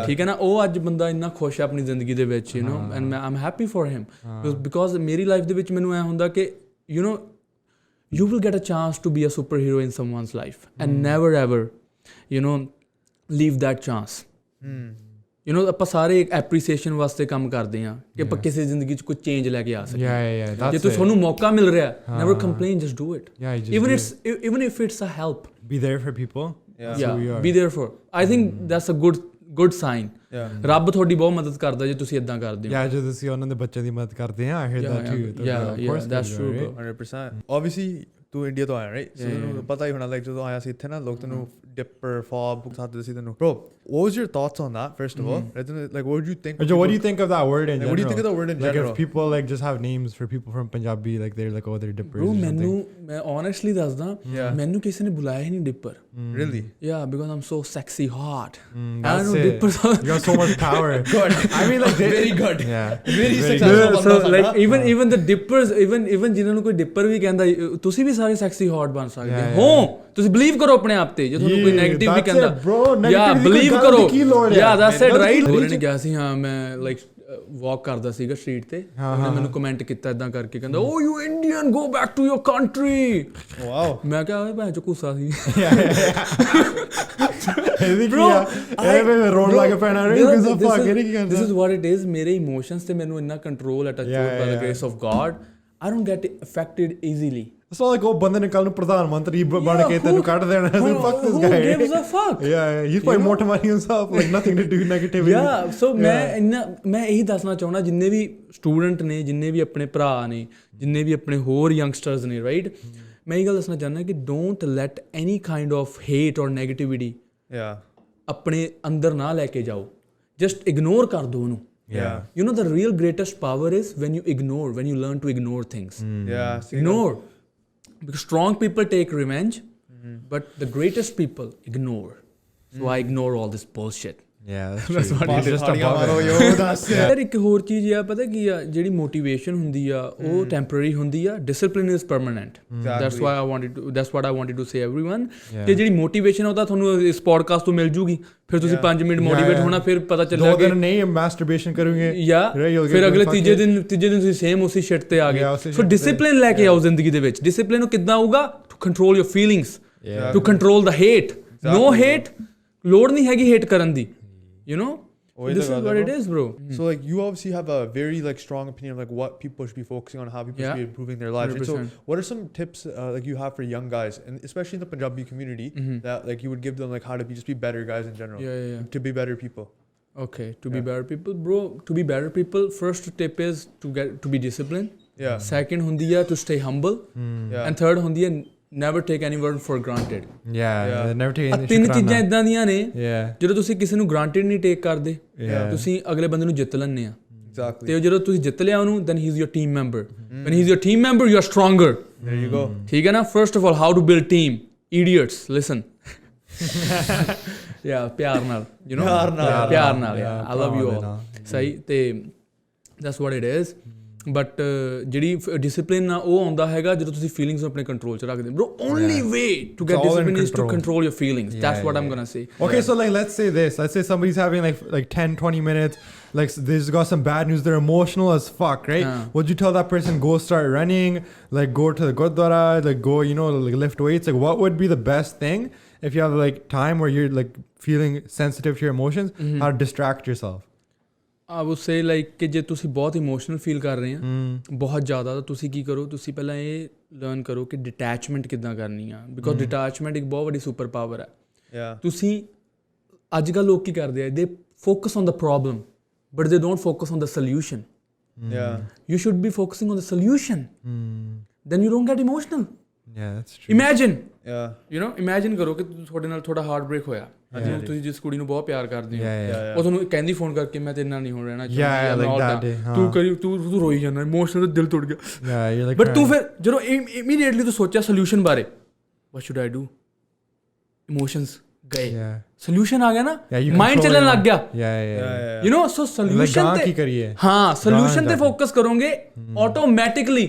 ਠੀਕ ਹੈ ਨਾ? ਉਹ ਅੱਜ ਬੰਦਾ ਇੰਨਾ ਖੁਸ਼ ਹੈ ਆਪਣੀ ਜ਼ਿੰਦਗੀ ਦੇ ਵਿੱਚ, you know, and I'm happy for him because ਮੇਰੀ ਲਾਈਫ ਦੇ ਵਿੱਚ ਮੈਨੂੰ ਐ ਹੁੰਦਾ ਕਿ you know you will get a chance to be a superhero in someone's life and never ever you know leave that chance. you know ਆਪਾਂ ਸਾਰੇ ਇੱਕ ਐਪਰੀਸੀਏਸ਼ਨ ਵਾਸਤੇ ਕੰਮ ਕਰਦੇ ਹਾਂ ਕਿ ਆਪਾਂ ਕਿਸੇ ਜ਼ਿੰਦਗੀ 'ਚ ਕੋਈ ਚੇਂਜ ਲੈ ਕੇ ਆ ਸਕੀਏ. ਜੇ ਤੁਹਾਨੂੰ ਮੌਕਾ ਮਿਲ ਰਿਹਾ, never complain, just do it. Even if it's a help, be there for people. be there for. I think that's a good sign. ਰੱਬ ਤੁਹਾਡੀ ਬਹੁਤ ਮਦਦ ਕਰਦਾ ਜੇ ਤੁਸੀਂ ਇਦਾਂ ਕਰਦੇ ਹੋ. ਜੇ ਤੁਸੀਂ ਉਹਨਾਂ ਦੇ ਬੱਚਿਆਂ ਦੀ ਮਦਦ ਕਰਦੇ ਆ. I heard that too. Yeah, that's true, bro. 100%. Obviously ਤੂੰ ਇੰਡੀਆ ਤੋਂ ਆਇਆ, right? So ਤੈਨੂੰ ਪਤਾ ਹੀ ਹੋਣਾ, like ਜਦੋਂ ਆਇਆ ਸੀ ਇੱਥੇ ਨਾ, ਲੋਕ ਤੈਨੂੰ dipper, fob ਸਾਥ ਸੀ ਤੈਨੂੰ. Bro, what was your thoughts on that first of all? Like what did you think? What do you think of that word in general? What do you think of that word in general? Like if people like just have names for people from Punjabi, like they're like, oh, they're dippers. Bro, ਮੈਂ honestly ਦੱਸਦਾ, ਮੈਨੂੰ ਕਿਸੇ ਨੇ ਬੁਲਾਇਆ ਹੀ ਨਹੀਂ dipper. Really? Yeah, because I'm so sexy hot. That's it. Dippers you got so much power. Good. I mean like very good. Yeah. Very successful. So like even the dippers, even ਜਿਨ੍ਹਾਂ ਨੂੰ ਕੋਈ dipper ਵੀ ਕਹਿੰਦਾ, ਤੁਸੀਂ ਵੀ ਸਾਰੇ sexy hot ਬਣ ਸਕਦੇ ਹੋ. ਤੁਸੀਂ ਬਲੀਵ ਕਰੋ ਆਪਣੇ ਆਪ ਤੇ, ਜੇ ਤੁਹਾਨੂੰ ਕੋਈ ਨੈਗੇਟਿਵ ਵੀ ਕਹਿੰਦਾ, ਯਾ ਬਲੀਵ ਕਰੋ. ਯਾ ਦੈਟਸ ਇਟ, ਰਾਈਟ? ਉਹਨੇ ਕਿਹਾ ਸੀ, ਹਾਂ ਮੈਂ ਲਾਈਕ ਵਾਕ ਕਰਦਾ ਸੀਗਾ ਸਟਰੀਟ ਤੇ, ਉਹਨੇ ਮੈਨੂੰ ਕਮੈਂਟ ਕੀਤਾ ਇਦਾਂ ਕਰਕੇ, ਕਹਿੰਦਾ oh you Indian, go back to your country. Wow. ਮੈਂ ਕਿਹਾ ਓਏ ਭੈਣ ਚੋ ਘੁੱਸਾ ਸੀ. This is what it is. ਮੇਰੇ ਇਮੋਸ਼ਨਸ ਤੇ ਮੈਨੂੰ ਇੰਨਾ ਕੰਟਰੋਲ ਹੈ, touch wood, by the grace of God. I don't get affected easily. It's not like ਉਹ ਬੰਦੇ ਨੇ ਕੱਲ ਨੂੰ ਪ੍ਰਧਾਨ ਮੰਤਰੀ ਬਣ ਕੇ ਤੈਨੂੰ ਕੱਢ ਦੇਣਾ. Fuck this guy. Who gives a fuck? Yeah, he's probably more money himself, like nothing to do with negativity. Yeah, so ਮੈਂ ਇਹੀ ਦੱਸਣਾ ਚਾਹੁੰਦਾ, ਜਿੰਨੇ ਵੀ ਸਟੂਡੈਂਟ ਨੇ, ਜਿੰਨੇ ਵੀ ਆਪਣੇ ਭਰਾ ਨੇ, ਜਿੰਨੇ ਵੀ ਆਪਣੇ ਹੋਰ ਯੰਗਸਟਰਸ ਨੇ, ਰਾਈਟ? ਮੈਂ ਇਹ ਗੱਲ ਦੱਸਣਾ ਚਾਹੁੰਦਾ ਕਿ don't let any kind of hate or negativity ਆਪਣੇ ਅੰਦਰ ਨਾ ਲੈ ਕੇ ਜਾਓ. Just ignore ਕਰ ਦਿਓ ਉਹਨੂੰ. You know the real greatest power is when you ignore, when you learn to ignore things. Ignore. Because strong people take revenge, but the greatest people ignore. So I ignore all this bullshit. That's what it is. ਯਾਰ ਇੱਕ ਹੋਰ ਚੀਜ਼ ਆ, ਪਤਾ ਕੀ ਆ, ਜਿਹੜੀ motivation ਹੁੰਦੀ ਆ ਉਹ ਟੈਂਪਰੇਰੀ ਹੁੰਦੀ ਆ, discipline is permanent. that's what I wanted to say everyone. ਕਿ ਜਿਹੜੀ ਮੋਟੀਵੇਸ਼ਨ ਉਹ ਤਾਂ ਤੁਹਾਨੂੰ ਇਸ ਪੋਡਕਾਸਟ ਤੋਂ ਮਿਲ ਜੂਗੀ, ਫਿਰ ਤੁਸੀਂ 5 ਮਿੰਟ ਮੋਟੀਵੇਟ ਹੋਣਾ, ਫਿਰ ਪਤਾ ਚੱਲਿਆ ਕਿ ਨਹੀਂ ਮੈਸਟਰਬੇਸ਼ਨ ਕਰੋਗੇ, ਫਿਰ ਅਗਲੇ ਤੀਜੇ ਦਿਨ ਤੁਸੀਂ ਸੇਮ ਉਸੇ ਸ਼ਿਟ ਤੇ ਆ ਗਏ. ਸੋ ਡਿਸਪਲਿਨ ਲੈ ਕੇ ਆਓ ਜ਼ਿੰਦਗੀ ਦੇ ਵਿੱਚ. ਡਿਸਪਲਿਨ ਨੂੰ ਕਿੱਦਾਂ ਆਊਗਾ? To control your feelings, to control the hate. No hate, ਲੋੜ ਨਹੀਂ ਹੈਗੀ ਹੇਟ ਕਰਨ ਦੀ, you know? This is what it is, bro. So like you obviously have a very like strong opinion of like what people should be focusing on, how people should be improving their lives. 100%. And so what are some tips like you have for young guys, and especially in the Punjabi community, that like you would give them like how to just be better guys in general, to be better people? Okay, to be better people, bro. To be better people, first tip is to be disciplined. Second hundi hai to stay humble. And third hundi hai never take anyone for granted. Never take anything. ਤਿੰਨ ਚੀਜ਼ਾਂ ਇਦਾਂ ਦੀਆਂ ਨੇ ਜਦੋਂ ਤੁਸੀਂ ਕਿਸੇ ਨੂੰ granted ਨਹੀਂ ਟੇਕ ਕਰਦੇ ਤੁਸੀਂ ਅਗਲੇ ਬੰਦੇ ਨੂੰ ਜਿੱਤ ਲੈਂਦੇ ਆ ਤੇ ਜਦੋਂ ਤੁਸੀਂ ਜਿੱਤ ਲਿਆ ਉਹਨੂੰ then he's your team member. When he's your team member you are stronger. There you go. ਠੀਕ ਹੈ ਨਾ? First of all, how to build team. Idiots, listen. ਪਿਆਰ ਨਾਲ, you know, ਪਿਆਰ ਨਾਲ. I love you all. ਸਹੀ ਤੇ that's what it is. But ਜਿਹੜੀ ਡਿਸਿਪਲਿਨ ਆ ਉਹ ਆਉਂਦਾ ਹੈਗਾ ਜਦੋਂ ਤੁਸੀਂ ਫੀਲਿੰਗਸ ਨੂੰ ਆਪਣੇ ਕੰਟਰੋਲ 'ਚ ਰੱਖਦੇ bro. Only way to get discipline is to control your feelings. That's what I'm gonna say. Okay, so like let's say somebody's having like 10-20 minutes, like they just got some bad news, they're emotional as fuck, right? Would you tell that person go start running, like go to the gurdwara, like go, you know, like lift weights? Like what would be the best thing if you have like time where you're like feeling sensitive to your emotions, how to distract yourself? I would say like ਕਿ ਜੇ ਤੁਸੀਂ ਬਹੁਤ emotional feel ਕਰ ਰਹੇ ਆ ਬਹੁਤ ਜ਼ਿਆਦਾ ਤਾਂ ਤੁਸੀਂ ਕੀ ਕਰੋ, ਤੁਸੀਂ ਪਹਿਲਾਂ ਇਹ ਲਰਨ ਕਰੋ ਕਿ ਡਿਟੈਚਮੈਂਟ ਕਿੱਦਾਂ ਕਰਨੀ ਆ, ਬਿਕੋਜ਼ ਡਿਟੈਚਮੈਂਟ ਇੱਕ ਬਹੁਤ ਵੱਡੀ ਸੁਪਰ ਪਾਵਰ ਹੈ. ਤੁਸੀਂ ਅੱਜ ਕੱਲ੍ਹ ਲੋਕ ਕੀ ਕਰਦੇ ਆ, ਦੇ focus on the problem but ਦੇ don't focus on the solution. You should be focusing on the solution. Then you don't get emotional. That's true. Imagine, you know, imagine ਕਰੋ ਕਿ ਤੁਹਾਡੇ ਨਾਲ ਥੋੜਾ ਹਾਰਟ ਬ੍ਰੇਕ ਹੋਇਆ. ਤੁਸੀਂ ਜਿਸ ਕੁੜੀ ਨੂੰ ਬਹੁਤ ਪਿਆਰ ਕਰਦੇ ਹੋ ਉਹ ਤੁਹਾਨੂੰ ਕਹਿੰਦੀ ਫੋਨ ਕਰਕੇ ਮੈਂ ਤੇਰੇ ਨਾਲ ਨਹੀਂ ਹੁਣ ਰਹਿਣਾ ਚਾਹੁੰਦਾ, ਤੂੰ ਰੋਈ ਜਾਂਦਾ, ਇਮੋਸ਼ਨਲ ਦਿਲ ਟੁੱਟ ਗਿਆ. ਬਟ ਤੂੰ ਫਿਰ ਜਦੋਂ ਇਮੀਡੀਏਟਲੀ ਤੂੰ ਸੋਚਿਆ ਸੋਲਿਊਸ਼ਨ ਬਾਰੇ, what should I do? Emotions ਗਏ, ਸੋਲਿਊਸ਼ਨ ਆ ਗਿਆ ਨਾ, ਮਾਈਂਡ ਚੱਲਣ ਲੱਗ ਗਿਆ. ਯੂ ਨੋ, ਸੋ ਸੋਲਿਊਸ਼ਨ ਤੇ ਸੋਲਿਊਸ਼ਨ ਤੇ ਫੋਕਸ ਕਰੋਗੇ ਆਟੋਮੈਟਿਕਲੀ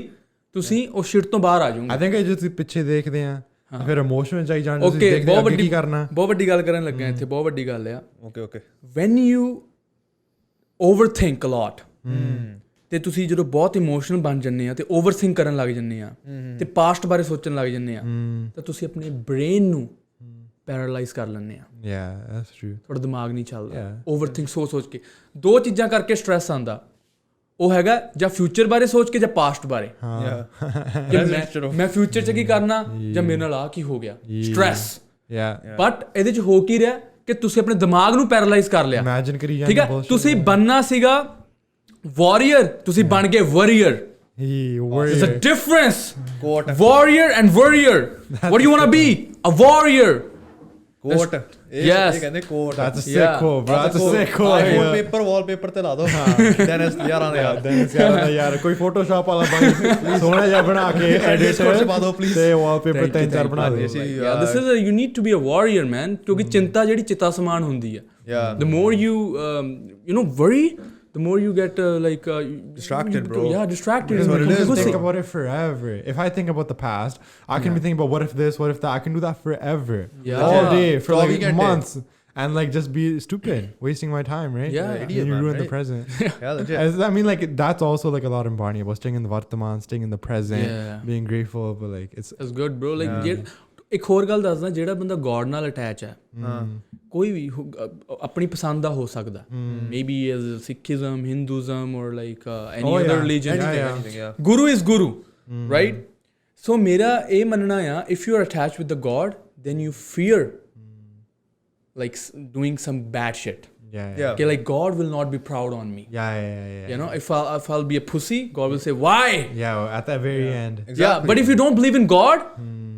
ਤੁਸੀਂ ਉਸ ਸ਼ਿਟ ਤੋਂ ਬਾਹਰ ਆ ਜਾਓਗੇ. ਆਈ ਥਿੰਕ ਜੇ ਤੁਸੀਂ ਪਿੱਛੇ ਦੇਖਦੇ ਆ ਫਿਰ ਇਮੋਸ਼ਨ ਵਿੱਚ ਆਈ ਜਾਣ, ਤੁਸੀਂ ਦੇਖਦੇ ਅੱਗੇ ਕੀ ਕਰਨਾ. ਬਹੁਤ ਵੱਡੀ ਗੱਲ ਕਰਨ ਲੱਗਾ ਇੱਥੇ, ਬਹੁਤ ਵੱਡੀ ਗੱਲ ਆ. ਵੈਨ ਯੂ ਓਵਰਥਿੰਕ ਅ ਲੋਟ ਤੇ ਤੁਸੀਂ ਜਦੋਂ ਬਹੁਤ ਇਮੋਸ਼ਨਲ ਬਣ ਜਾਂਦੇ ਆ ਤੇ ਓਵਰਥਿੰਕ ਕਰਨ ਲੱਗ ਜਾਂਦੇ ਆ ਤੇ ਪਾਸਟ ਬਾਰੇ ਸੋਚਣ ਲੱਗ ਜਾਂਦੇ ਆ ਤਾਂ ਤੁਸੀਂ ਆਪਣੇ ਬ੍ਰੇਨ ਨੂੰ ਪੈਰਾਲਾਈਜ਼ ਕਰ ਲੈਂਦੇ ਆ. ਤੁਹਾਡਾ ਦਿਮਾਗ ਨਹੀਂ ਚੱਲਦਾ ਓਵਰਥਿੰਕ ਸੋਚ ਕੇ. ਦੋ ਚੀਜ਼ਾਂ ਕਰਕੇ ਸਟ੍ਰੈਸ ਆਉਂਦਾ, ਉਹ ਹੈਗਾ ਜਾਂ ਫਿਊਚਰ ਬਾਰੇ ਸੋਚ ਕੇ ਜਾਂ ਪਾਸਟ ਬਾਰੇ. ਮੈਂ ਫਿਊਚਰ 'ਚ ਕੀ ਕਰਨਾ ਜਾਂ ਮੇਰੇ ਨਾਲ ਆ ਕੀ ਹੋ ਗਿਆ, ਸਟ੍ਰੈਸ. ਬਟ ਇਹਦੇ 'ਚ ਹੋ ਕੀ ਰਿਹਾ ਕਿ ਤੁਸੀਂ ਆਪਣੇ ਦਿਮਾਗ ਨੂੰ ਪੈਰਾਲਾਈਜ਼ ਕਰ ਲਿਆ. ਠੀਕ ਹੈ, ਤੁਸੀਂ ਬਣਨਾ ਸੀਗਾ ਵਾਰੀਅਰ, ਤੁਸੀਂ ਬਣ ਗਏ ਵਰੀਅਰ. There's a difference. Warrior and warrior. What do you want to be? A warrior. Quote. Yes. That's a sick quote, bro. That's a sick quote. wallpaper ਤੇ ਲਾ ਦੋ. Dennis ਯਾਰਾਂ ਦਾ ਯਾਰ. Dennis ਯਾਰਾਂ ਦਾ ਯਾਰ. ਕੋਈ Photoshop ਵਾਲਾ ਬਾਈ ਸੋਹਣਾ ਜਿਹਾ ਬਣਾ ਕੇ edit ਪਾ ਦੋ please. ਤੇ wallpaper 3-4 ਬਣਾ ਦੇ. This is you need to be a warrior, man. ਕਿਉਂਕਿ ਚਿੰਤਾ ਜਿਹੜੀ ਚਿਤਾ ਸਮਾਨ ਹੁੰਦੀ ਹੈ. The more you you know worry, the more you get distracted, bro. Yeah, distracted. That's what it is. Think about it forever. If I think about the past, I can be thinking about what if this, what if that. I can do that forever. All day for like months. And like just be stupid, wasting my time, right? Idiot, and you man, ruin the present. Legit. I mean, like that's also like a lot in Barney about staying in the Vartaman, staying in the present, being grateful, but like it's good, bro. Like ਇੱਕ ਹੋਰ ਗੱਲ ਦੱਸਦਾ, ਜਿਹੜਾ ਬੰਦਾ God ਨਾਲ attach ਹੈ, ਕੋਈ ਵੀ ਆਪਣੀ ਪਸੰਦ ਦਾ ਹੋ ਸਕਦਾ, maybe is Sikhism, Hinduism or like any other religion. Guru is guru, right? So ਮੇਰਾ ਇਹ ਮੰਨਣਾ ਆ, if you are attach with the God then you fear like doing some bad shit. Okay, like God will not be proud on me. You know, if I'll be a pussy, God will say, why? At the very end. Exactly. But if you don't believe in God,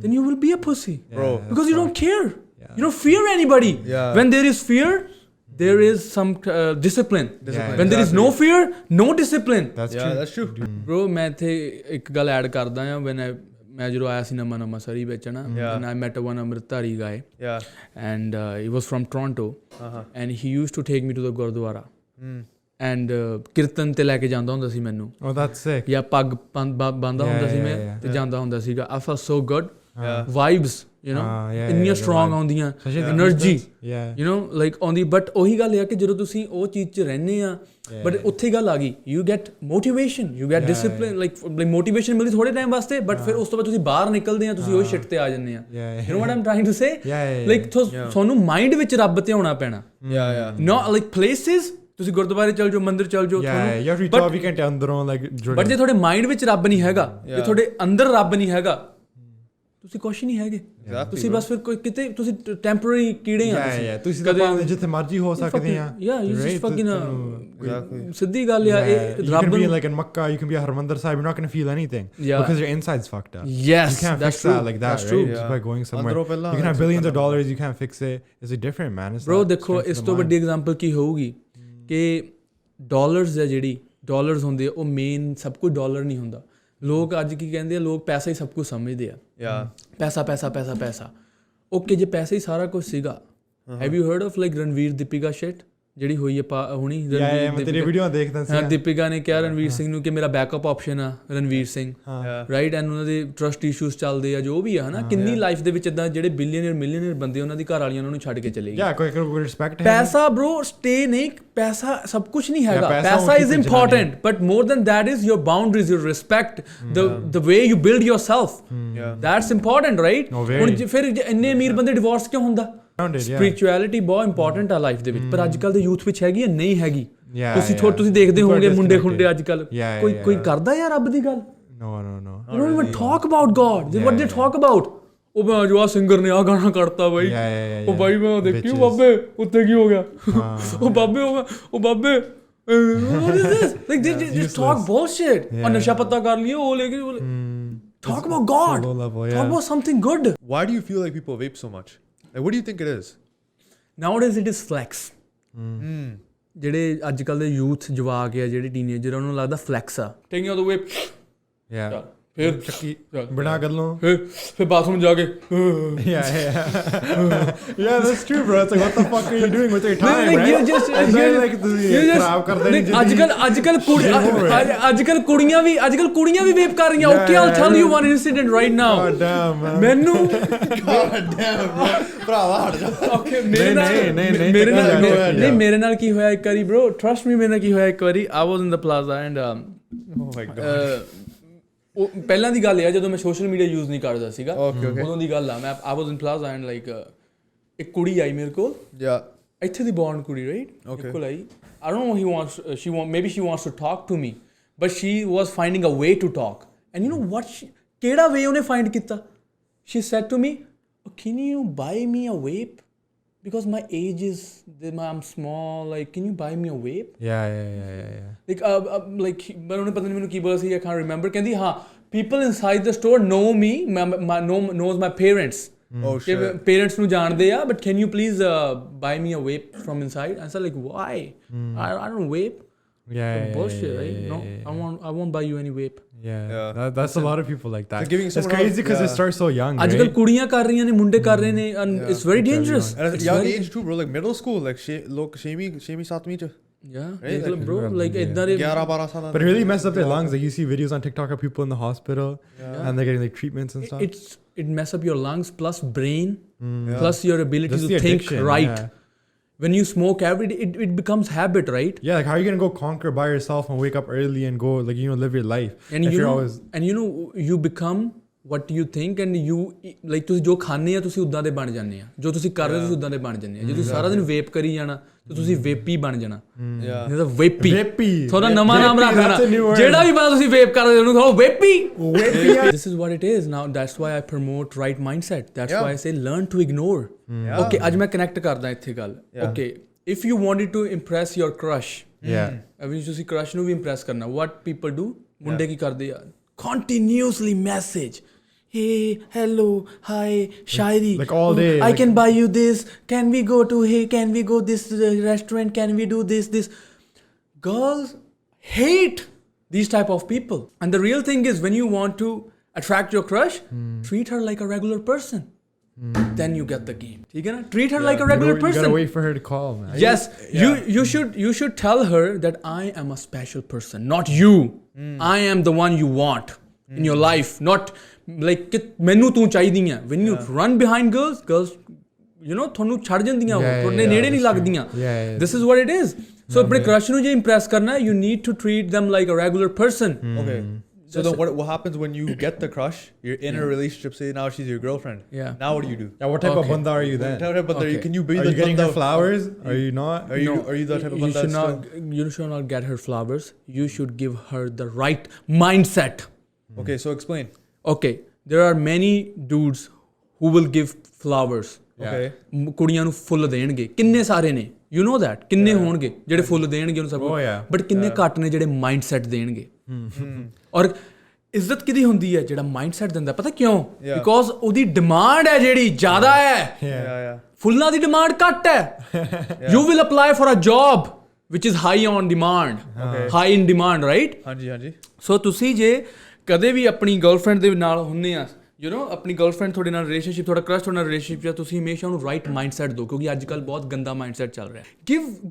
then you will be a pussy, bro, because you don't care. You don't fear anybody. When there is fear, there is some discipline. When there is no fear, no discipline. That's true. Bro, ਮੈਂ ਇੱਥੇ ਇੱਕ ਗੱਲ add ਕਰਦਾ ਆ. ਮੈਂ ਜਦੋਂ ਆਇਆ ਸੀ ਨਵਾਂ ਸਰੀ ਵਿੱਚ ਨਾ, and I met one Amritdhari guy, and he was from Toronto, and he used to take me to the Gurdwara, and ਕੀਰਤਨ ਤੇ ਲੈ ਕੇ ਜਾਂਦਾ ਹੁੰਦਾ ਸੀ ਮੈਨੂੰ. That's sick. ਜਾਂ ਪੱਗ ਬੰਨ੍ਹਦਾ ਹੁੰਦਾ ਸੀ ਮੈਂ ਤੇ ਜਾਂਦਾ ਹੁੰਦਾ ਸੀਗਾ. I felt so good. Vibes, you know, ਇੰਨੀਆਂ strong ਆਉਂਦੀਆਂ, energy, you know, like ਆਉਂਦੀ. ਬਟ ਉਹੀ ਗੱਲ ਆ ਕਿ ਜਦੋਂ ਤੁਸੀਂ ਉਹ ਚੀਜ਼ 'ਚ ਰਹਿੰਦੇ ਆ, ਬਟ ਉੱਥੇ ਗੱਲ ਆ ਗਈ, you get motivation, you get discipline, like motivation ਮਿਲਦੀ ਥੋੜੇ ਟਾਈਮ ਵਾਸਤੇ, ਬਟ ਫਿਰ ਉਸ ਤੋਂ ਬਾਅਦ ਤੁਸੀਂ ਬਾਹਰ ਨਿਕਲਦੇ ਆ, ਤੁਸੀਂ ਉਹ ਸ਼ਿਟ ਤੇ ਆ ਜਾਂਦੇ ਆ. You know what I'm trying to say? Like ਤੁਹਾਨੂੰ ਮਾਈਂਡ ਵਿੱਚ ਰੱਬ ਤੇ ਆਉਣਾ ਪੈਣਾ. Not like places, ਤੁਸੀਂ ਗੁਰਦੁਆਰੇ ਚੱਲ ਜਾਓ, ਮੰਦਿਰ ਚੱਲ ਜਾਓ, ਬਟ ਜੇ ਤੁਹਾਡੇ ਮਾਈਂਡ ਵਿੱਚ ਰੱਬ ਨਹੀਂ ਹੈਗਾ, ਜੇ ਤੁਹਾਡੇ ਅੰਦਰ ਰੱਬ ਨਹੀਂ ਹੈਗਾ, ਤੁਸੀਂ ਕੁਛ ਨਹੀਂ ਹੈਗੇ। ਤੁਸੀਂ ਬਸ ਫਿਰ ਕੋਈ ਕਿਤੇ ਤੁਸੀਂ ਟੈਂਪਰੇਰੀ ਕੀੜੇ ਆ, ਤੁਸੀਂ ਕਦੇ ਜਿੱਥੇ ਮਰਜ਼ੀ ਹੋ ਸਕਦੇ ਆ। ਸਿੱਧੀ ਗੱਲ ਆ, ਇਹ ਰੱਬ ਨੂੰ like in Makkah, you can be at Harmandir Sahib, you're not going to feel anything because your inside's fucked up. Yes, you can't fix that like that, right? Just by going somewhere, you can have billions of dollars, you can't fix it. It's different, man. Bro, ਦੇਖੋ ਇਸ ਤੋਂ ਵੱਡੀ example ਕੀ ਹੋਊਗੀ ਕਿ dollars ਆ, ਜਿਹੜੀ dollars ਹੁੰਦੇ ਆ ਉਹ ਮੇਨ, ਸਭ ਕੁਝ ਡਾਲਰ ਨਹੀਂ ਹੁੰਦਾ। ਲੋਕ ਅੱਜ ਕੀ ਕਹਿੰਦੇ ਆ, ਲੋਕ ਪੈਸਾ ਹੀ ਸਭ ਕੁਝ ਸਮਝਦੇ ਆ। ਪੈਸਾ ਪੈਸਾ ਪੈਸਾ ਪੈਸਾ। ਓਕੇ, ਜੇ ਪੈਸਾ ਹੀ ਸਾਰਾ ਕੁਝ ਸੀਗਾ, have you heard of like Ranveer Deepika shit ਜਿਹੜੀ ਹੋਈ ਹੈ ਹੁਣੀ? ਦੀਪਿਕਾ ਨੇ ਕਿਹਾ ਰਣਵੀਰ ਸਿੰਘ ਨੂੰ ਕਿ ਮੇਰਾ ਬੈਕਅਪ ਆਪਸ਼ਨ ਆ ਰਣਵੀਰ ਸਿੰਘ, ਰਾਈਟ? ਐਂਡ ਉਹਨਾਂ ਦੇ ਟਰਸਟ ਇਸ਼ੂਜ਼ ਚੱਲਦੇ ਆ, ਜੋ ਵੀ ਆ, ਹੈ ਨਾ। ਕਿੰਨੀ ਲਾਈਫ ਦੇ ਵਿੱਚ ਇੱਦਾਂ ਜਿਹੜੇ ਬਿਲੀਅਨਰ ਮਿਲੀਅਨਰ ਬੰਦੇ, ਉਹਨਾਂ ਦੀ ਘਰ ਵਾਲੀਆਂ ਉਹਨਾਂ ਨੂੰ ਛੱਡ ਕੇ ਚਲੇ ਗਈ। ਪੈਸਾ ਬਰੋ ਸਟੇ ਨਹੀਂ, ਪੈਸਾ ਸਭ ਕੁਛ ਨਹੀਂ ਹੈਗਾ। ਪੈਸਾ is important, but more than that is your boundaries, your respect, the way you build your self, that's important, right? ਹੁਣ ਫਿਰ ਇੰਨੇ ਅਮੀਰ ਬੰਦੇ ਡਿਵੋਰਸ ਕਿਉਂ ਹੁੰਦਾ? ਸਪਿਰਿਚੁਅਲਿਟੀ ਬਹੁਤ ਇੰਪੋਰਟੈਂਟ ਆ ਲਾਈਫ ਦੇ ਵਿੱਚ, ਪਰ ਅੱਜ ਕੱਲ੍ਹ ਦੇ ਯੂਥ ਵਿੱਚ ਹੈਗੀ ਆ, ਨਹੀਂ ਹੈਗੀ। ਤੁਸੀਂ ਦੇਖਦੇ ਹੋਵੋਗੇ ਮੁੰਡੇ ਖੁੰਡੇ ਅੱਜ ਕੱਲ੍ਹ, ਕੋਈ ਕਰਦਾ ਯਾਰ ਰੱਬ ਦੀ ਗੱਲ? They don't even talk about God. What they talk about? ਉਹ ਮੈਂ ਜੋ ਆ ਸਿੰਗਰ ਨੇ ਆ ਗਾਣਾ ਕੱਢਤਾ ਬਾਈ, ਉਹ ਬਾਈ ਮੈਂ ਦੇਖੀ ਉਹ ਬਾਬੇ ਉੱਤੇ ਕੀ ਹੋ ਗਿਆ, ਉਹ ਬਾਬੇ ਉਹ ਬਾਬੇ what is this? Like they just talk bullshit. ਔਰ ਨਸ਼ਾ ਪੱਤਾ ਕਰ ਲਿਆ ਉਹ ਲੈ ਕੇ talk about God, talk about something good. Why do you feel like people vape so much? Like, what do you think it is? Nowadays it is flex. ਜਿਹੜੇ ਅੱਜ ਕੱਲ੍ਹ ਦੇ ਯੂਥ ਜਵਾਕ ਆ, ਜਿਹੜੇ ਟੀਨੇਜਰ ਆ, ਉਹਨਾਂ ਨੂੰ ਲੱਗਦਾ ਫਲੈਕਸ ਆ, taking out the whip, ਫਿਰ ਚੱਕੀ ਬਣਾ ਕਰ ਲਓ, ਫਿਰ ਬਾਥਰੂਮ ਜਾ ਕੇ that's true bro. It's like what the fuck are you doing with your time, right? You just ਖਰਾਬ ਕਰਦੇ ਨੇ। ਅੱਜ ਕੱਲ ਕੁੜੀਆਂ ਵੀ ਵੇਪ ਕਰ ਰਹੀਆਂ। Okay, I'll tell you one incident right now. God damn man, ਮੈਨੂੰ God damn ਭਰਾਵਾ ਹਟ ਜਾ। Okay, ਮੇਰੇ ਨਾਲ ਕੀ ਹੋਇਆ ਇੱਕ ਵਾਰੀ bro, trust me, ਮੇਰੇ ਨਾਲ ਕੀ ਹੋਇਆ ਇੱਕ ਵਾਰੀ, I was in the plaza and oh my god, ਉਹ ਪਹਿਲਾਂ ਦੀ ਗੱਲ ਆ ਜਦੋਂ ਮੈਂ ਸੋਸ਼ਲ ਮੀਡੀਆ ਯੂਜ਼ ਨਹੀਂ ਕਰਦਾ ਸੀਗਾ, ਉਦੋਂ ਦੀ ਗੱਲ ਆ। ਮੈਂ I was in plaza and like ਇੱਕ ਕੁੜੀ ਆਈ ਮੇਰੇ ਕੋਲ, ਇੱਥੇ ਦੀ ਬੌਰਨ ਕੁੜੀ, ਰਾਈਟ? ਮੇਰੇ ਕੋਲ ਆਈ, I don't know, maybe she wants to talk to me, but she was finding a way to talk, and you know what, ਕਿਹੜਾ ਵੇ ਉਹਨੇ find ਕੀਤਾ? She said to me, can you buy me a vape? Because my age is, I'm small, like can you buy me a vape? Like but ਉਹਨੇ ਪਤਾ ਨਹੀਂ ਮੈਨੂੰ ਕੀ ਬੋਲਿਆ ਸੀ, I can't remember. ਕਹਿੰਦੀ ਹਾਂ, people inside the store know me, knows my parents. Oh shit. Parents ਨੂੰ ਜਾਣਦੇ ਆ, but can you please buy me a vape from inside? I said like why? I don't vape. Bullshit, right? No, I won't buy you any vape. That's a lot of people like that. It's crazy because it starts so young. ਅੱਜ ਕੱਲ ਕੁੜੀਆਂ ਕਰ ਰਹੀਆਂ ਨੇ, ਮੁੰਡੇ ਕਰ ਰਹੇ ਨੇ, and it's very dangerous. And at young age too bro, like middle school, like ਲੋਕ 6ਵੀਂ 7ਵੀਂ ਚ, right? Like bro, like ਇੱਦਾਂ ਦੇ 11-12 ਸਾਲਾਂ। But it really messes up their lungs. Like you see videos on TikTok of people in the hospital and they're getting like treatments and stuff. It mess up your lungs plus brain plus your ability to think right. When you smoke every day, it becomes habit, right? Yeah, like how are you gonna go conquer by yourself and wake up early and go like live your life? And you become what you think, and you like ਤੁਸੀਂ ਜੋ ਖਾਣੇ ਆ ਤੁਸੀਂ ਉਦਾਂ ਦੇ ਬਣ ਜਾਂਦੇ ਆ, ਜੋ ਤੁਸੀਂ ਕਰ ਰਹੇ ਤੁਸੀਂ ਉਦਾਂ ਦੇ ਬਣ ਜਾਂਦੇ ਆ। ਜੇ ਤੁਸੀਂ ਸਾਰਾ ਦਿਨ ਵੇਪ ਕਰੀ ਜਾਣਾ ਤੇ ਤੁਸੀਂ ਵੇਪੀ ਬਣ ਜਾਣਾ। ਇਹ ਤਾਂ ਵੇਪੀ ਥੋੜਾ ਨਵਾਂ ਨਾਮ ਰੱਖ ਦੇਣਾ, ਜਿਹੜਾ ਵੀ ਬੰਦਾ ਤੁਸੀਂ ਵੇਪ ਕਰਦੇ ਉਹਨੂੰ ਕਹੋ ਵੇਪੀ। This is what it is now. That's why I promote right mindset. That's why I say learn to ignore. Okay, ਅੱਜ ਮੈਂ ਕਨੈਕਟ ਕਰਦਾ ਇੱਥੇ ਗੱਲ। Okay, if you wanted to impress your crush, ਅभी ਤੁਸੀਂ crush ਨੂੰ ਵੀ impress ਕਰਨਾ, what people do, ਮੁੰਡੇ ਕੀ ਕਰਦੇ ਆ, continuously message, hey, hello, hi, shairi, like all day, I can buy you this, can we go to this restaurant, can we do this. Girls hate these type of people, and the real thing is when you want to attract your crush, treat her like a regular person. Then you get the game. ठीक है ना? Treat her like a regular person. You gotta wait for her to call, man. Yes, you should tell her that I am a special person, not you. I am the one you want in your life, not like ਮੈਨੂੰ ਤੂੰ ਚਾਹੀਦੀ ਆ। When you run behind girls you know ਤੁਹਾਨੂੰ ਛੱਡ ਜਾਂਦੀਆਂ, ਉਹ ਤੁਹਾਡੇ ਨੇੜੇ ਨਹੀਂ ਲੱਗਦੀਆਂ। This is what it is. So ਆਪਣੇ crush ਨੂੰ ਜੇ impress ਕਰਨਾ, you need to treat them like a regular person. Okay. So then what happens when you get the crush? You're in a relationship. Say now she's your girlfriend. Yeah. Now what do you do? Yeah, what type of banda are you then? What type of banda? Can you be Are the you getting her banda? flowers? Are you not? Are you the type of banda? You should not get her flowers. You should give her the right mindset. Okay, so explain. Okay, there are many dudes who will give flowers. Okay. ਕੁੜੀਆਂ ਨੂੰ ਫੁੱਲ ਦੇਣਗੇ ਕਿੰਨੇ ਸਾਰੇ ਨੇ you نو that ਕਿੰਨੇ ਹੋਣਗੇ ਜਿਹੜੇ ਫੁੱਲ ਦੇਣਗੇ ਉਹਨੂੰ ਸਭ ਬਟ ਕਿੰਨੇ ਘੱਟ ਨੇ ਜਿਹੜੇ ਮਾਈਂਡਸੈਟ ਦੇਣਗੇ ਔਰ ਇੱਜ਼ਤ ਕਿਹਦੀ ਹੁੰਦੀ ਹੈ ਜਿਹੜਾ ਮਾਈਂਡਸੈਟ ਦਿੰਦਾ ਪਤਾ ਕਿਉਂ ਬਿਕੋਜ਼ ਉਹਦੀ ਡਿਮਾਂਡ ਹੈ ਜਿਹੜੀ ਜ਼ਿਆਦਾ ਹੈ ਫੁੱਲਾਂ ਦੀ ਡਿਮਾਂਡ ਘੱਟ ਹੈ you will apply for a job which is high on demand high in demand right ਹਾਂਜੀ ਸੋ ਤੁਸੀਂ ਜੇ ਕਦੇ ਵੀ ਆਪਣੀ ਗਰਲਫ੍ਰੈਂਡ ਦੇ ਨਾਲ ਹੁੰਨੇ ਆ ਯੂ نو ਆਪਣੀ ਗਰਲਫ੍ਰੈਂਡ ਤੁਹਾਡੇ ਨਾਲ ਰਿਲੇਸ਼ਨਸ਼ਿਪ ਤੁਹਾਡਾ ਕ੍ਰਸ਼ ਤੁਹਾਡੇ ਨਾਲ ਰਿਲੇਸ਼ਨਸ਼ਿਪ 'ਚ ਤੁਸੀਂ ਹਮੇਸ਼ਾ ਉਹਨੂੰ ਰਾਈਟ ਮਾਈਂਡਸੈਟ ਦਿਓ ਕਿਉਂਕਿ ਅੱਜ ਕੱਲ੍ਹ ਬਹੁਤ ਗੰਦਾ ਮਾਈਂਡਸੈਟ ਚੱਲ ਰਿਹਾ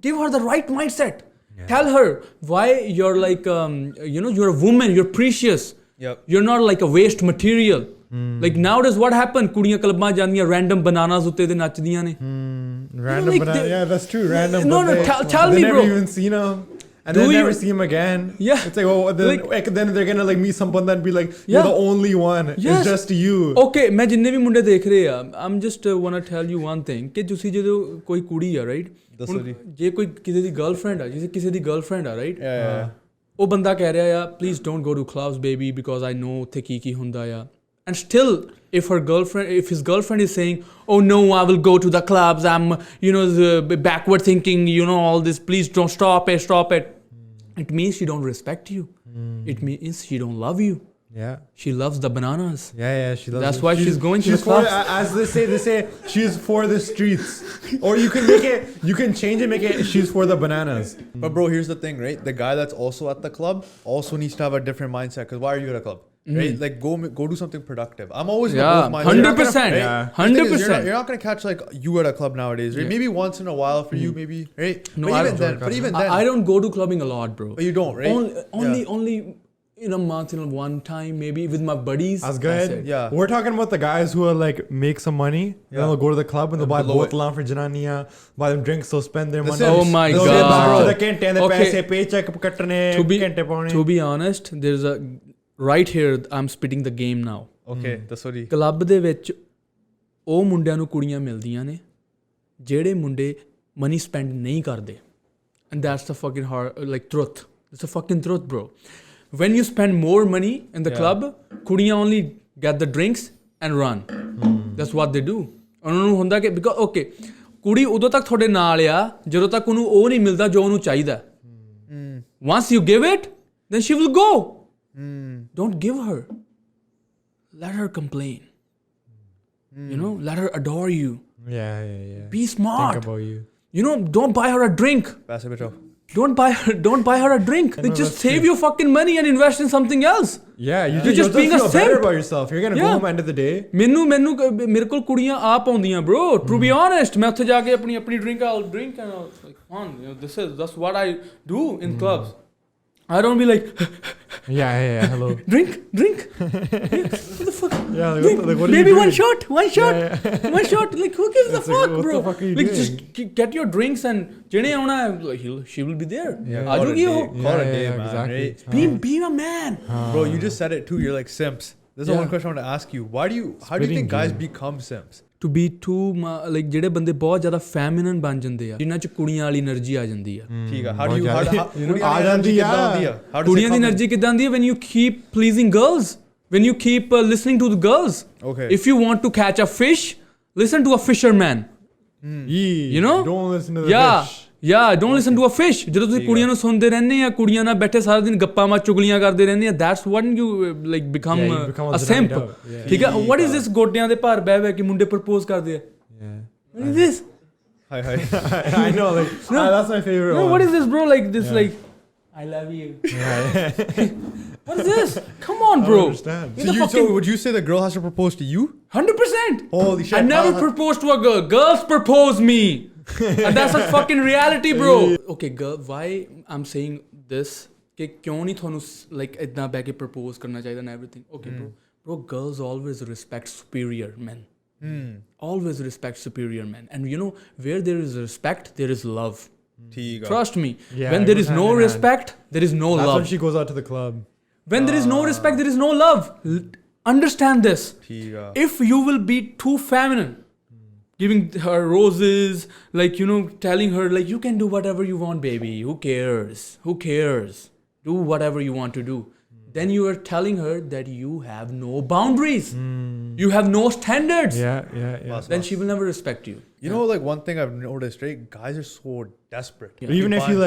give her the right mindset tell her why you're like you know you're a woman you're precious you're not like a waste material like nowadays what happened ਕੁੜੀਆਂ ਕਲੱਬਾਂ ਜਾਂਦੀਆਂ random bananas ਉੱਤੇ ਤੇ ਨੱਚਦੀਆਂ ਨੇ random banana yeah that's true random no tell me bro never even seen them and then never see him again. Yeah. It's like, oh, then, then they're gonna like meet someone and be like, you're the only one. Yes. It's just you. Okay, मैं जिन्ने भी मुंडे देख रहे हैं, I'm just wanna tell you one thing कि ਤੁਸੀਂ ਜਦੋਂ ਕੋਈ ਕੁੜੀ ਆ ਰਾਈਟ ਜੇ ਕੋਈ ਕਿਸੇ ਦੀ ਗਰਲਫ੍ਰੈਂਡ ਆ ਜਿਵੇਂ ਕਿਸੇ ਦੀ ਗਰਲਫ੍ਰੈਂਡ ਆ ਰਾਈਟ ਉਹ ਬੰਦਾ ਕਹਿ ਰਿਹਾ ਆ please don't go to clubs baby because I know ਉੱਥੇ ਕੀ ਹੁੰਦਾ ਆ and still if his girlfriend is saying oh no I will go to the clubs I'm you know backward thinking you know all this please don't stop it it means she don't respect you it means she don't love you she loves the bananas yeah she loves that's why she's going to the clubs as they say she's for the streets or you can change it make it she's for the bananas but bro here's the thing right the guy that's also at the club also needs to have a different mindset because why are you at a club right like go do something productive I'm always in a growth mindset 100% 100% you're not gonna catch like you at a club nowadays right maybe once in a while for you maybe right no, but even then I don't go to clubbing a lot bro but you don't right only in a month one time maybe with my buddies that's good yeah we're talking about the guys who are like make some money and they'll go to the club and they'll buy bottles for jananiya buy them drinks they'll spend their money oh my god paycheck katne to be honest there's a right here I'm spitting the game now okay ਦੱਸੋ ਜੀ club ਦੇ ਵਿੱਚ ਉਹ ਮੁੰਡਿਆਂ ਨੂੰ ਕੁੜੀਆਂ ਮਿਲਦੀਆਂ ਨੇ ਜਿਹੜੇ ਮੁੰਡੇ ਮਨੀ ਸਪੈਂਡ ਨਹੀਂ ਕਰਦੇ and that's the fucking hard like truth it's a fucking truth bro when you spend more money in the club ਕੁੜੀਆਂ only get the drinks and run that's what they do ਉਹਨਾਂ ਨੂੰ ਹੁੰਦਾ ਕਿ because okay ਕੁੜੀ ਉਦੋਂ ਤੱਕ ਤੁਹਾਡੇ ਨਾਲ ਆ ਜਦੋਂ ਤੱਕ ਉਹਨੂੰ ਉਹ ਨਹੀਂ ਮਿਲਦਾ ਜੋ ਉਹਨੂੰ ਚਾਹੀਦਾ once you give it then she will go don't give her let her complain you know let her adore you yeah be smart think about you know don't buy her a drink paise bachao don't buy her a drink like just save your fucking money and invest in something else yeah you're just being a simp better about yourself you're gonna go home end of the day ਮੈਨੂੰ ਮੇਰੇ ਕੋਲ ਕੁੜੀਆਂ ਆਪ ਆਉਂਦੀਆਂ bro to be honest ਮੈਂ ਉੱਥੇ ਜਾ ਕੇ ਆਪਣੀ drink I'll drink and I'll like man you know that's what I do in clubs I don't be like yeah hello drink what the fuck yeah like what maybe one shot one shot like who gives the fuck bro like just get your drinks and jene auna she will be there ajugi ho call a day man exactly be a man bro you just said it too you're like simps there's one question I want to ask you how do you think guys become simps to be too like ਜਿਹੜੇ ਬੰਦੇ ਬਹੁਤ ਜ਼ਿਆਦਾ ਫੈਮਿਨਨ ਬਣ ਜਾਂਦੇ ਆ ਜਿਨ੍ਹਾਂ ਚ ਕੁੜੀਆਂ ਵਾਲੀ એનર્ਜੀ ਆ ਜਾਂਦੀ ਆ ਠੀਕ ਆ how do you ਆ ਜਾਂਦੀ ਆ ਕੁੜੀਆਂ ਦੀ એનર્ਜੀ ਕਿੱਦਾਂ ਆਉਂਦੀ ਆ when you keep pleasing girls when you keep listening to the girls okay if you want to catch a fish listen to a fisherman you know don't listen to the fish don't listen to a fish ਜਦੋਂ ਤੁਸੀਂ ਕੁੜੀਆਂ ਨੂੰ ਸੁਣਦੇ ਰਹਿੰਦੇ ਆ ਕੁੜੀਆਂ ਨਾਲ ਬੈਠੇ ਸਾਰਾ ਦਿਨ ਗੱਪਾਂ ਮਾਰ ਚੁਗਲੀਆਂ ਕਰਦੇ ਰਹਿੰਦੇ ਆ that's when you like become a simp ਠੀਕ ਆ what is this ਗੋਡਿਆਂ ਦੇ ਭਾਰ ਬਹਿ ਕੇ ਮੁੰਡੇ ਪ੍ਰਪੋਜ਼ ਕਰਦੇ ਆ what is this hi I know like that's my favorite one what is this bro like this like I love you what is this come on bro so would you say the girl has to propose to you 100% holy shit I never proposed to a girl girls propose me and that's a fucking reality bro okay girl why I'm saying this ਕਿ ਕਿਉਂ ਨਹੀਂ ਤੁਹਾਨੂੰ like ਇਦਾਂ ਬੈ ਕੇ propose ਕਰਨਾ ਚਾਹੀਦਾ and everything okay bro girls always respect superior men always respect superior men and you know where there is respect there is love trust me when there is no respect there is no love that's when she goes out to the club When there is no respect, there is no love. Understand this. If you will be too feminine, giving her roses, like, you know, telling her, like, you can do whatever you want, baby. Who cares? Do whatever you want to do. Then you are telling her that you have no boundaries. You have no standards. Yeah. Then she will never respect you. You know, like one thing I've noticed, right? Guys are so desperate. Yeah. Even if you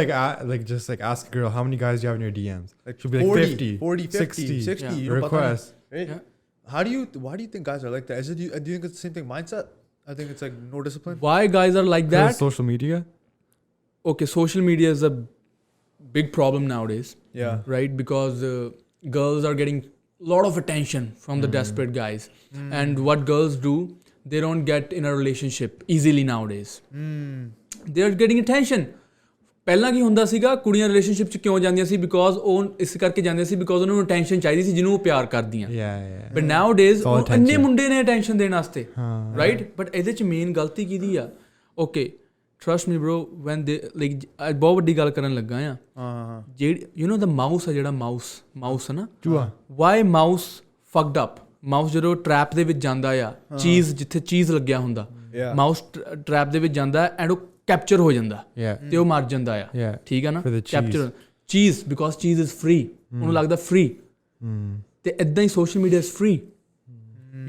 just ask a girl, how many guys do you have in your DMs? Like she'll be like 40, 50, 60 Yeah. you know, requests. Right? Yeah. Why do you think guys are like that? Do you think it's the same thing mindset? I think it's like no discipline. Why guys are like that? Social media. Okay, social media is a big problem nowadays. Yeah. Right? Because girls are getting a lot of attention from the desperate guys. And what girls do, they don't get in a relationship easily nowadays. They are getting attention. ਪਹਿਲਾਂ ਕੀ ਹੁੰਦਾ ਸੀਗਾ, ਕੁੜੀਆਂ relationship 'ਚ ਕਿਉਂ ਜਾਂਦੀਆਂ ਸੀ? Because ਉਹ ਇਸ ਕਰਕੇ ਜਾਂਦੀਆਂ ਸੀ ਬਿਕੋਜ਼ ਉਹਨਾਂ ਨੂੰ ਅਟੈਂਸ਼ਨ ਚਾਹੀਦੀ ਸੀ ਜਿਹਨੂੰ ਉਹ ਪਿਆਰ ਕਰਦੀਆਂ. ਬਟ ਨਾਓ ਡੇਜ਼ ਇੰਨੇ ਮੁੰਡੇ ਨੇ ਅਟੈਂਸ਼ਨ ਦੇਣ ਵਾਸਤੇ, ਰਾਈਟ? ਬਟ ਇਹਦੇ 'ਚ ਮੇਨ ਗਲਤੀ ਕਿਹਦੀ ਆ? Okay, trust me bro, when they like ਬਹੁਤ ਵੱਡੀ ਗੱਲ ਕਰਨ ਲੱਗਾ ਆ. ਜਿਹੜੀ you know the mouse ਆ, ਜਿਹੜਾ mouse ਹੈ ਨਾ, why mouse fucked up? Mouse ਜਦੋਂ ਟਰੈਪ ਦੇ ਵਿੱਚ ਜਾਂਦਾ ਆ, ਚੀਜ਼ ਜਿੱਥੇ ਚੀਜ਼ ਲੱਗਿਆ ਹੁੰਦਾ, ਮਾਊਸ ਟਰੈਪ ਦੇ ਵਿੱਚ ਜਾਂਦਾ ਐਂਡ ਉਹ ਕੈਪਚਰ ਹੋ ਜਾਂਦਾ ਤੇ ਉਹ ਮਰ ਜਾਂਦਾ ਆ. ਠੀਕ ਆ ਨਾ? ਕੈਪਚਰ ਚੀਜ਼, ਬਿਕੋਜ਼ ਚੀਜ਼ ਇਜ਼ ਫ੍ਰੀ, ਉਹਨੂੰ ਲੱਗਦਾ ਫ੍ਰੀ. ਤੇ ਇਦਾਂ ਹੀ social media is free.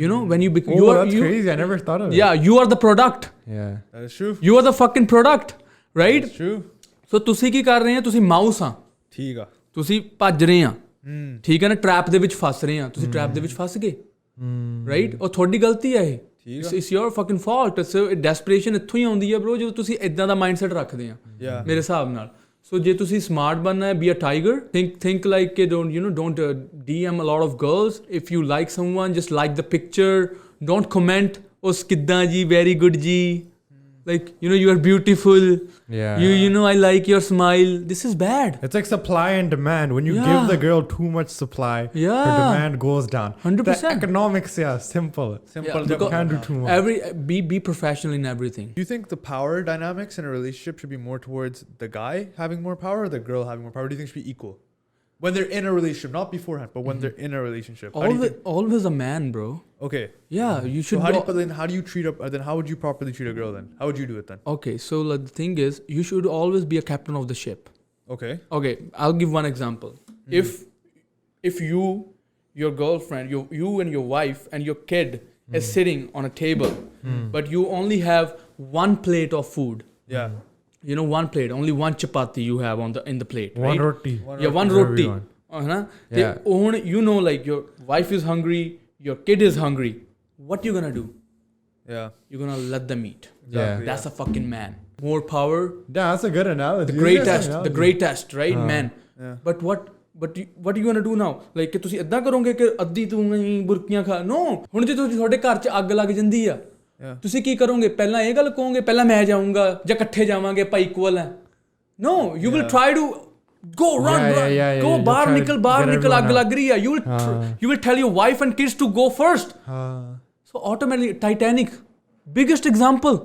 You know, when you become, that's crazy. I never thought of it. Yeah, you are the product. Yeah, that is true. You are the fucking product, right? That's true. So ਤੁਸੀਂ ਕੀ ਕਰ ਰਹੇ ਆ? ਤੁਸੀਂ mouse ਆ. ਠੀਕ ਆ. ਤੁਸੀਂ ਭੱਜ ਰਹੇ ਆ. ਠੀਕ ਹੈ ਨਾ? ਟਰੈਪ ਦੇ ਵਿੱਚ ਫਸ ਰਹੇ ਆ. ਤੁਸੀਂ ਟਰੈਪ ਦੇ ਵਿੱਚ ਫਸ ਗਏ, ਰਾਈਟ? ਉਹ ਤੁਹਾਡੀ ਗਲਤੀ ਹੈ ਇਹ. It's your fucking fault. So desperation ਇੱਥੋਂ ਹੀ ਆਉਂਦੀ ਹੈ bro, ਜਦੋਂ ਤੁਸੀਂ ਇਦਾਂ ਦਾ ਮਾਈਂਡਸੈਟ ਰੱਖਦੇ ਆ ਮੇਰੇ ਹਿਸਾਬ ਨਾਲ. So ਜੇ ਤੁਸੀਂ smart ਬਣਨਾ ਹੈ, be a tiger. Think like don't DM a lot of girls. If you like someone, just like the picture. Don't comment, "Oh, skidda ji, very good ji." Like, you are beautiful. Yeah. I like your smile. This is bad. It's like supply and demand. When you give the girl too much supply, her demand goes down. 100%. The economics, simple. Yeah, you can't do too much. Be professional in everything. Do you think the power dynamics in a relationship should be more towards the guy having more power or the girl having more power? Do you think it should be equal? When they're in a relationship, not beforehand, but when they're in a relationship. Always a man, bro. Okay. Yeah, you should. So how do you treat then how would you properly treat a girl then? How would you do it then? Okay, so the thing is, you should always be a captain of the ship. Okay, I'll give one example. If your girlfriend, you and your wife and your kid is sitting on a table, but you only have one plate of food. Yeah. One plate, only one chapati you have in the plate, right? One roti. One roti. Like your wife is hungry, your kid is hungry. What you gonna do? Yeah. You're gonna let them eat. Exactly. That's a fucking man. More power. Yeah, that's a good analogy. The greatest, right? Man. Yeah. But what are you gonna do now? Like ਕਿ ਤੁਸੀਂ ਇਦਾਂ ਕਰੋਗੇ ਕਿ ਅੱਧੀ ਤੂੰ ਨਹੀਂ ਬੁਰਕੀਆਂ ਖਾ? No. ਹੁਣ ਜੇ ਤੁਹਾਡੇ ਘਰ 'ਚ ਅੱਗ ਲੱਗ ਜਾਂਦੀ ਆ, ਤੁਸੀਂ ਕੀ ਕਰੋਗੇ? ਪਹਿਲਾਂ ਇਹ ਗੱਲ ਕਹੋਗੇ ਪਹਿਲਾਂ ਮੈਂ ਜਾਊਂਗਾ ਜਾਂ ਇਕੱਠੇ ਜਾਵਾਂਗੇ, ਆਪਾਂ ਇਕੁਅਲ ਹੈ? No, you will try to go run. Go ਬਾਹਰ ਨਿਕਲ ਅੱਗ ਲੱਗ ਰਹੀ ਹੈ. You will tell your wife and kids to go first. So automatically, Titanic, biggest example.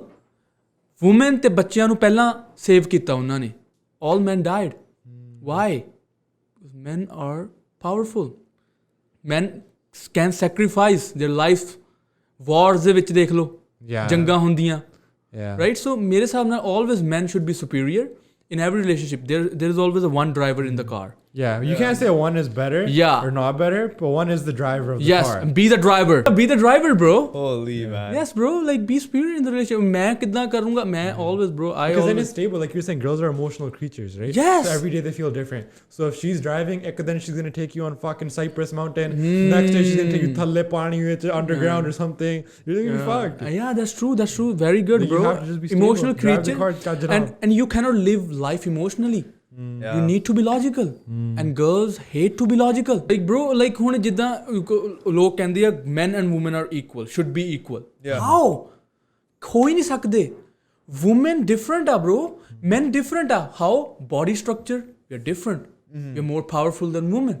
Women ਤੇ ਬੱਚਿਆਂ ਨੂੰ ਪਹਿਲਾਂ ਸੇਵ ਕੀਤਾ ਉਹਨਾਂ ਨੇ. All men died. Why? Because men are powerful. Men can sacrifice their life. Wars ਦੇ ਵਿੱਚ ਦੇਖ ਲਓ, ਜੰਗਾਂ ਹੁੰਦੀਆਂ, right? So ਮੇਰੇ ਹਿਸਾਬ ਨਾਲ always men should be superior in every relationship. There is always a one driver in the car. You can't say one is better or not better, but one is the driver of the car. Yes, be the driver. Be the driver, bro. Holy man. Yes, bro. Like, be superior in the relationship. मैं कितना करूँगा? मैं always, bro. Because then it's stable. Like you're saying, girls are emotional creatures, right? Yes. So every day they feel different. So if she's driving, then she's gonna take you on fucking Cypress Mountain. Next day she's gonna take you thalle pani underground or something. You're gonna be fucked. Yeah, that's true. That's true. Very good, bro. You have to just be stable. Emotional creature. And you cannot live life emotionally. You need to be logical. And girls hate to be logical. Like bro, like ਹੁਣ ਜਿੱਦਾਂ ਲੋਕ ਕਹਿੰਦੇ ਆ men and women are equal, should be equal. How? ਹੋ ਹੀ ਨਹੀਂ ਸਕਦੇ. Women different ਆ bro, men different ਆ. How? Body structure, we are different. We are more powerful than women.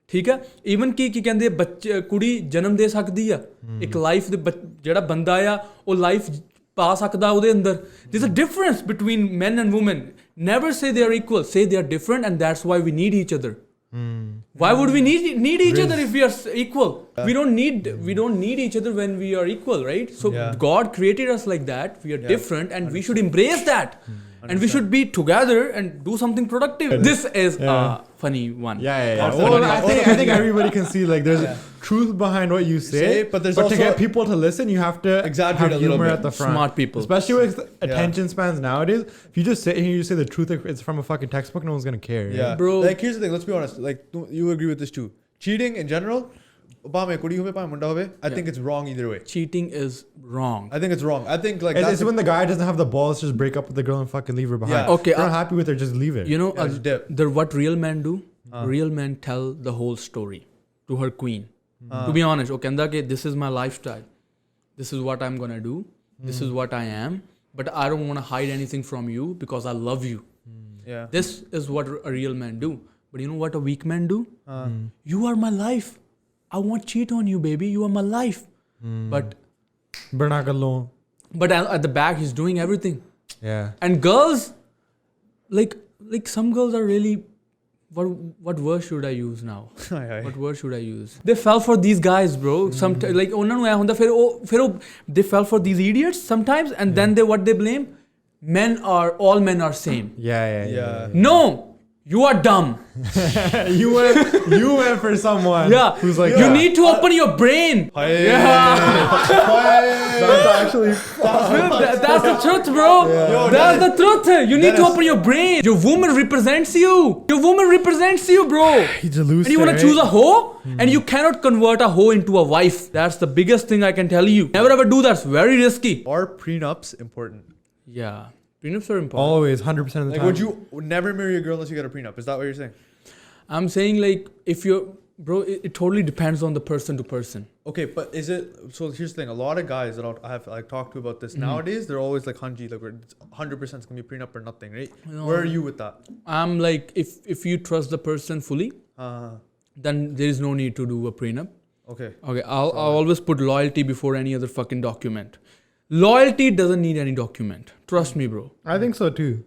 ਠੀਕ ਹੈ? ਈਵਨ ਕੀ ਕਹਿੰਦੇ ਬੱਚੇ, ਕੁੜੀ ਜਨਮ ਦੇ ਸਕਦੀ ਆ, ਇੱਕ ਲਾਈਫ ਦੇ ਜਿਹੜਾ ਬੰਦਾ ਆ ਉਹ ਲਾਈਫ ਪਾ ਸਕਦਾ ਉਹਦੇ ਅੰਦਰ. There's a difference between men and women. Never say they are equal. Say they are different, and that's why we need each other. Why would we need each other if we are equal? We don't need each other when we are equal, right? So God created us like that. We are different, and we should embrace that. And we should be together and do something productive. This is a funny one. Well, I think everybody can see like there's truth behind what you say, but to get people to listen, you have to exaggerate have a little humor bit. at the front. Smart people, especially with attention spans nowadays. If you just sit here and you say the truth, it's from a fucking textbook. No one's gonna care. Yeah, bro. Like here's the thing. Let's be honest. Like you agree with this too. Cheating in general. I think it's wrong either way. Cheating is wrong. I think it's wrong. I think like it's when the guy doesn't have the balls to just break up with the girl and fucking leave her behind. Yeah. Okay, if you're not happy with her, just leave it. You know, what real men do? Real men tell the whole story to her queen. To be honest, okay, this is my lifestyle. This is what I'm gonna do. This is what I am. But I don't want to hide anything from you because I love you. Yeah. This is what a real man do. But you know what a weak man do? You are my life. I won't cheat on you, baby. You are my life. But at the back, he's doing everything. Yeah. And girls, like some girls are really, what word should I use now? What word should I use? They fell for these guys, bro. Like they fell for these idiots sometimes, and then what they blame? All men are same. Yeah. No. You are dumb. you went for someone who's like you need to open your brain. That's actually that's the truth, bro. That's the truth. You need to open your brain. Your woman represents you. Bro. He's a loser, and you want to choose a hoe, and you cannot convert a hoe into a wife. That's the biggest thing I can tell you. Never ever do that. It's very risky. Are prenups important? Yeah. Prenups are important. Always, 100% of the time. Like, would you never marry a girl unless you get a prenup? Is that what you're saying? I'm saying, like, if you're... Bro, it totally depends on the person to person. Okay, but is it... So, here's the thing. A lot of guys that I have like talked to about this nowadays, they're always like, Hanji, like, 100% it's going to be a prenup or nothing, right? No. Where are you with that? I'm like, if you trust the person fully, then there is no need to do a prenup. Okay. I'll always put loyalty before any other fucking document. Loyalty doesn't need any document. Trust me, bro. I think so too.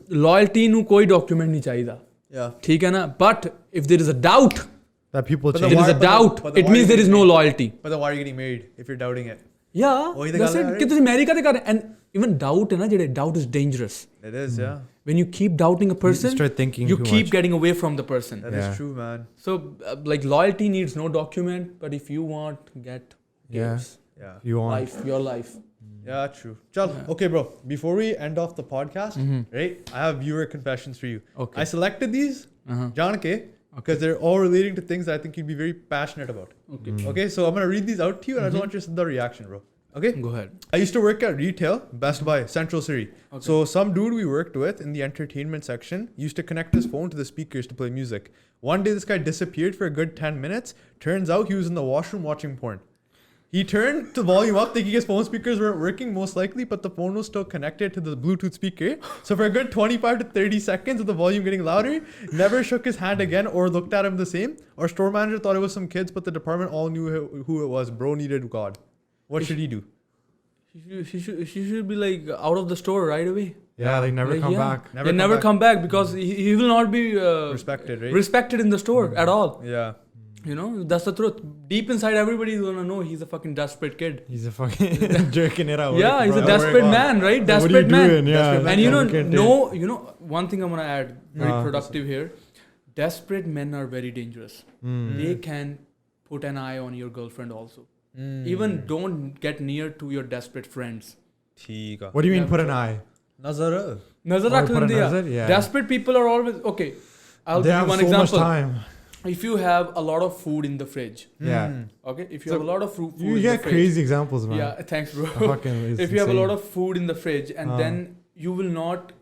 Loyalty nu koi document nahi chahida. Yeah. ठीक है ना? But if there is a doubt, that people change. There is a doubt. It means there is no loyalty. But then why are you getting married if you're doubting it? Yeah. That's it. कि तुसी marry काते कर रहे? And even doubt है ना जेड़े doubt is dangerous. It is, yeah. When you keep doubting a person, you start thinking you keep getting away from the person. That is true, man. So like loyalty needs no document, but if you want, get yours. Yeah. You want your life. Yeah, true. Okay, bro. Before we end off the podcast, right? I have viewer confessions for you. Okay. I selected these, Janke, because they're all relating to things that I think you'd be very passionate about. Okay. Okay, so I'm gonna read these out to you, and I just want your reaction, bro. Okay. Go ahead. I used to work at retail, Best Buy, Central Surrey. Okay. So some dude we worked with in the entertainment section used to connect his phone to the speakers to play music. One day, this guy disappeared for a good 10 minutes. Turns out he was in the washroom watching porn. He turned the volume up thinking his phone speakers weren't working most likely, but the phone was still connected to the Bluetooth speaker. So for a good 25 to 30 seconds with the volume getting louder, never shook his hand again or looked at him the same. Our store manager thought it was some kids, but the department all knew who it was. Bro needed God. What should he do? She should be like out of the store right away. Yeah, like never come back. Never come back because he will not be respected, right? Respected in the store at all. Yeah. You know, that's the truth. Deep inside, everybody's gonna know he's a fucking desperate kid. He's a fucking jerking it out. Yeah, he's a desperate man, right? Desperate man. Doing? Yeah, and one thing I'm gonna add, very productive here. Desperate men are very dangerous. They can put an eye on your girlfriend also. Even don't get near to your desperate friends. What do you mean put an eye? Nazar rakh lende. Yeah. Desperate people are always okay. I'll give you one example. Much time. If you have a lot of food in the fridge. Yeah. Okay. If you have a lot of food in the fridge. You get crazy examples, man. Yeah. Thanks, bro. If you have a lot of food in the fridge and then you will not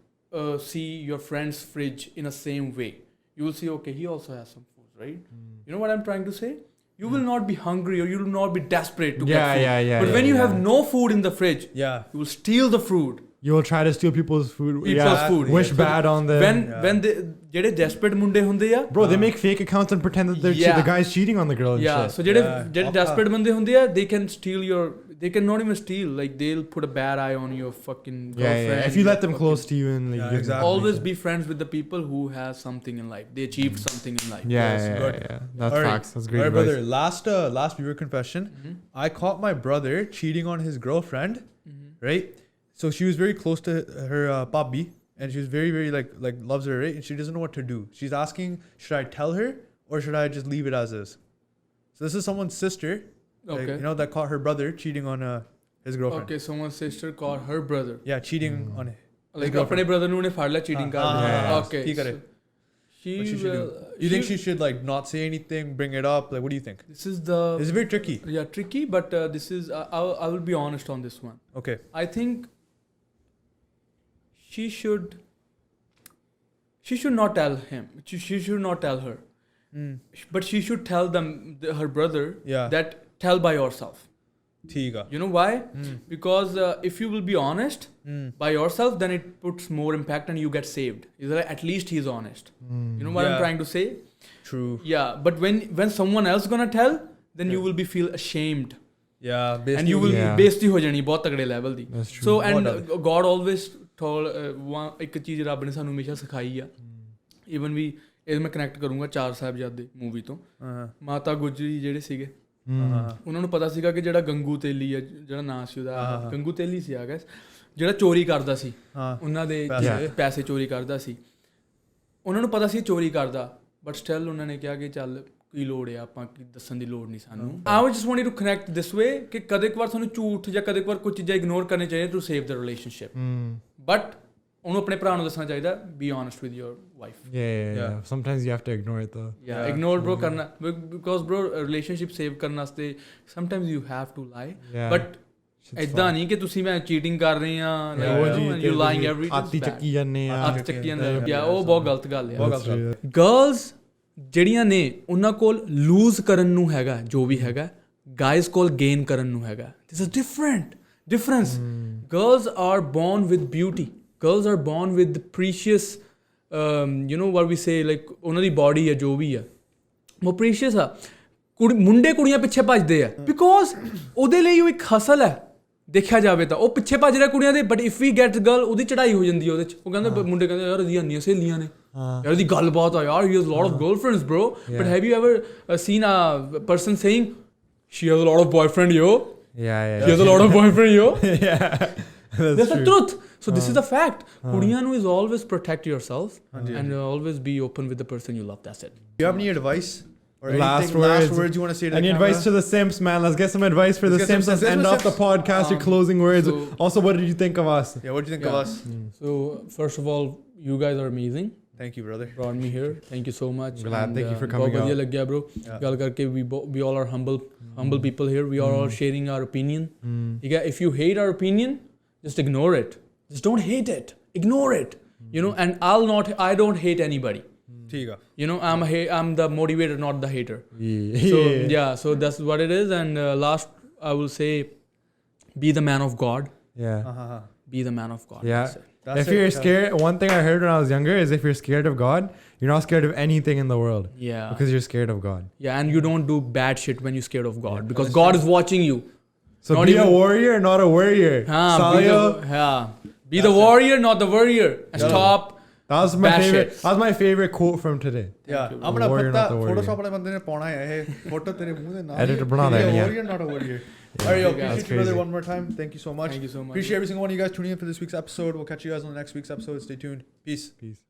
see your friend's fridge in the same way. You will see, okay, he also has some food, right? You know what I'm trying to say? You will not be hungry or you will not be desperate to get food. But when you have no food in the fridge, you will steal the food. You will try to steal people's food. People's food. Wish bad on them. When they ਜਿਹੜੇ desperate ਮੁੰਡੇ ਹੁੰਦੇ ਆ bro, they make fake accounts and pretend that they're the guy's cheating on the girl and shit. So ਜਿਹੜੇ desperate ਬੰਦੇ ਹੁੰਦੇ ਆ, they can steal your, they can not even steal, like they'll put a bad eye on your fucking girlfriend. If you let them close to you and like, exactly. Always be friends with the people who has something in life. They achieved something in life. Yeah. That's facts. That's great. All right, brother. Last viewer confession. I caught my brother cheating on his girlfriend. Right. So she was very close to her papi, and she was very, very like loves her, right? And she doesn't know what to do. She's asking, should I tell her or should I just leave it as is? So this is someone's sister. Okay. Like, that caught her brother cheating on his girlfriend. Okay, someone's sister caught her brother. Yeah, cheating on his like अपने brother ने उन्हें फाड़ लिया cheating कर. Okay. ठीक है. You think she should like not say anything, bring it up? Like, what do you think? This is very tricky. Yeah, tricky, but this is I will be honest on this one. Okay. I think she should not tell him. She should not tell her. But she should tell her brother that tell by yourself. You know why? Because if you will be honest by yourself, then it puts more impact and you get saved. Like, at least he's honest. You know what I'm trying to say? True. Yeah, but when someone else gonna tell, then you will be feel ashamed. Yeah, and you will बेइज्जती हो जानी बहुत तगड़े level the. So and God always told एक चीज रब ने सानू हमेशा सिखाई आ. Even we ਇਹ ਮੈਂ ਕਨੈਕਟ ਕਰੂੰਗਾ 4 ਸਾਹਿਬਜ਼ਾਦੇ ਮੂਵੀ ਤੋਂ. ਮਾਤਾ ਗੁਜਰੀ ਜਿਹੜੇ ਸੀਗੇ ਉਹਨਾਂ ਨੂੰ ਪਤਾ ਸੀਗਾ ਕਿ ਜਿਹੜਾ ਗੰਗੂ ਤੇਲੀ ਆ, ਜਿਹੜਾ ਨਾਂ ਸੀ ਉਹਦਾ ਗੰਗੂ ਤੇਲੀ ਸੀ ਆ ਗੈਸ, ਜਿਹੜਾ ਚੋਰੀ ਕਰਦਾ ਸੀ ਉਹਨਾਂ ਦੇ ਪੈਸੇ ਚੋਰੀ ਕਰਦਾ ਸੀ. ਉਹਨਾਂ ਨੂੰ ਪਤਾ ਸੀ ਚੋਰੀ ਕਰਦਾ, ਬਟ ਸਟਿਲ ਉਹਨਾਂ ਨੇ ਕਿਹਾ ਕਿ ਚੱਲ ਕੀ ਲੋੜ ਆ, ਆਪਾਂ ਦੱਸਣ ਦੀ ਲੋੜ ਨਹੀਂ ਸਾਨੂੰ. I just wanted to connect this way ਕਿ ਕਦੇ ਇੱਕ ਵਾਰ ਤੁਹਾਨੂੰ ਝੂਠ ਜਾਂ ਕਦੇ ਇੱਕ ਵਾਰ ਕੋਈ ਚੀਜ਼ਾਂ ਇਗਨੋਰ ਕਰਨੀ ਚਾਹੀਦੀ to save the relationship. But ਉਹਨੂੰ ਆਪਣੇ ਭਰਾ ਨੂੰ ਦੱਸਣਾ ਚਾਹੀਦਾ, be honest with your wife. Yeah. Sometimes you have to ignore it though. Yeah, ignore bro ਕਰਨਾ, because bro relationship save ਕਰਨ ਵਾਸਤੇ sometimes you have to lie. But ਇਦਾਂ ਨਹੀਂ ਕਿ ਤੁਸੀਂ ਮੈਂ ਚੀਟਿੰਗ ਕਰ ਰਹੇ ਆ, you lying every day. ਆਤੀ ਚੱਕੀ ਜਾਂਦੇ ਆ, ਉਹ ਬਹੁਤ ਗਲਤ ਗੱਲ ਹੈ. Girls ਜਿਹੜੀਆਂ ਨੇ ਉਹਨਾਂ ਕੋਲ ਲੂਜ਼ ਕਰਨ ਨੂੰ ਹੈਗਾ ਜੋ ਵੀ ਹੈਗਾ, guys ਕੋਲ gain ਕਰਨ ਨੂੰ ਹੈਗਾ. This is difference. Girls are born with beauty. Girls are born with precious, what we say, like ਉਹਨਾਂ ਦੀ body ਹੈ ਜੋ ਵੀ ਆ ਉਹ precious ਆ. ਮੁੰਡੇ ਕੁੜੀਆਂ ਪਿੱਛੇ ਭੱਜਦੇ ਆ ਬਿਕੋਜ਼ ਉਹਦੇ ਲਈ ਉਹ ਇੱਕ ਹਸਲ ਹੈ. ਦੇਖਿਆ ਜਾਵੇ ਤਾਂ ਉਹ ਪਿੱਛੇ ਭੱਜ ਰਿਹਾ ਕੁੜੀਆਂ ਦੇ, but if we get girl ਉਹਦੀ ਚੜਾਈ ਹੋ ਜਾਂਦੀ ਹੈ ਉਹਦੇ 'ਚ. ਉਹ ਕਹਿੰਦੇ ਮੁੰਡੇ ਕਹਿੰਦੇ ਯਾਰ ਇਹਦੀਆਂ ਇੰਨੀਆਂ ਸਹੇਲੀਆਂ ਨੇ, ਯਾਰ ਇਹਦੀ ਗੱਲਬਾਤ ਆ ਯਾਰ, he has a lot of girlfriends bro. But have you ever seen a person saying she has a lot of boyfriend yo? Yeah. She has a lot of boyfriend yo. Yeah. That's the truth. So this is the fact. Kudiyan nu is always protect yourself and always be open with the person you love. That's it. Do you have any advice or last words you want to say to any advice to the Simps, man? Let's get some advice for the Simps. Let's end off the podcast. Your closing words. Also, what did you think of us? Yeah, what did you think of us? So first of all, you guys are amazing. Thank you, brother. Brought me here. Thank you so much. Glad. Thank you for coming. बहुत बढ़िया लग गया, bro. गल करके we all are humble people here. We are all sharing our opinion. ठीक है. If you hate our opinion, just ignore it. Just don't hate it. Ignore it. And I don't hate anybody. I'm the motivator, not the hater. So that's what it is. And last, I will say, be the man of God. Be the man of God. Yeah. If you're scared, one thing I heard when I was younger is if you're scared of God, you're not scared of anything in the world. Yeah. Because you're scared of God. Yeah, and you don't do bad shit when you're scared of God, because God is watching you. So be a warrior, not a warrior. Be the warrior, not the warrior. And stop. That was my favorite. That was my favorite quote from today. Yeah, I'm gonna put that Photoshop वाले बंदे ने पौना है photo तेरे मुंह से ना. Editor बना देना. Be a warrior, not a warrior. All right, appreciate you brother one more time. Thank you so much. Thank you so much. Appreciate every single one of you guys tuning in for this week's episode. We'll catch you guys on the next week's episode. Stay tuned. Peace.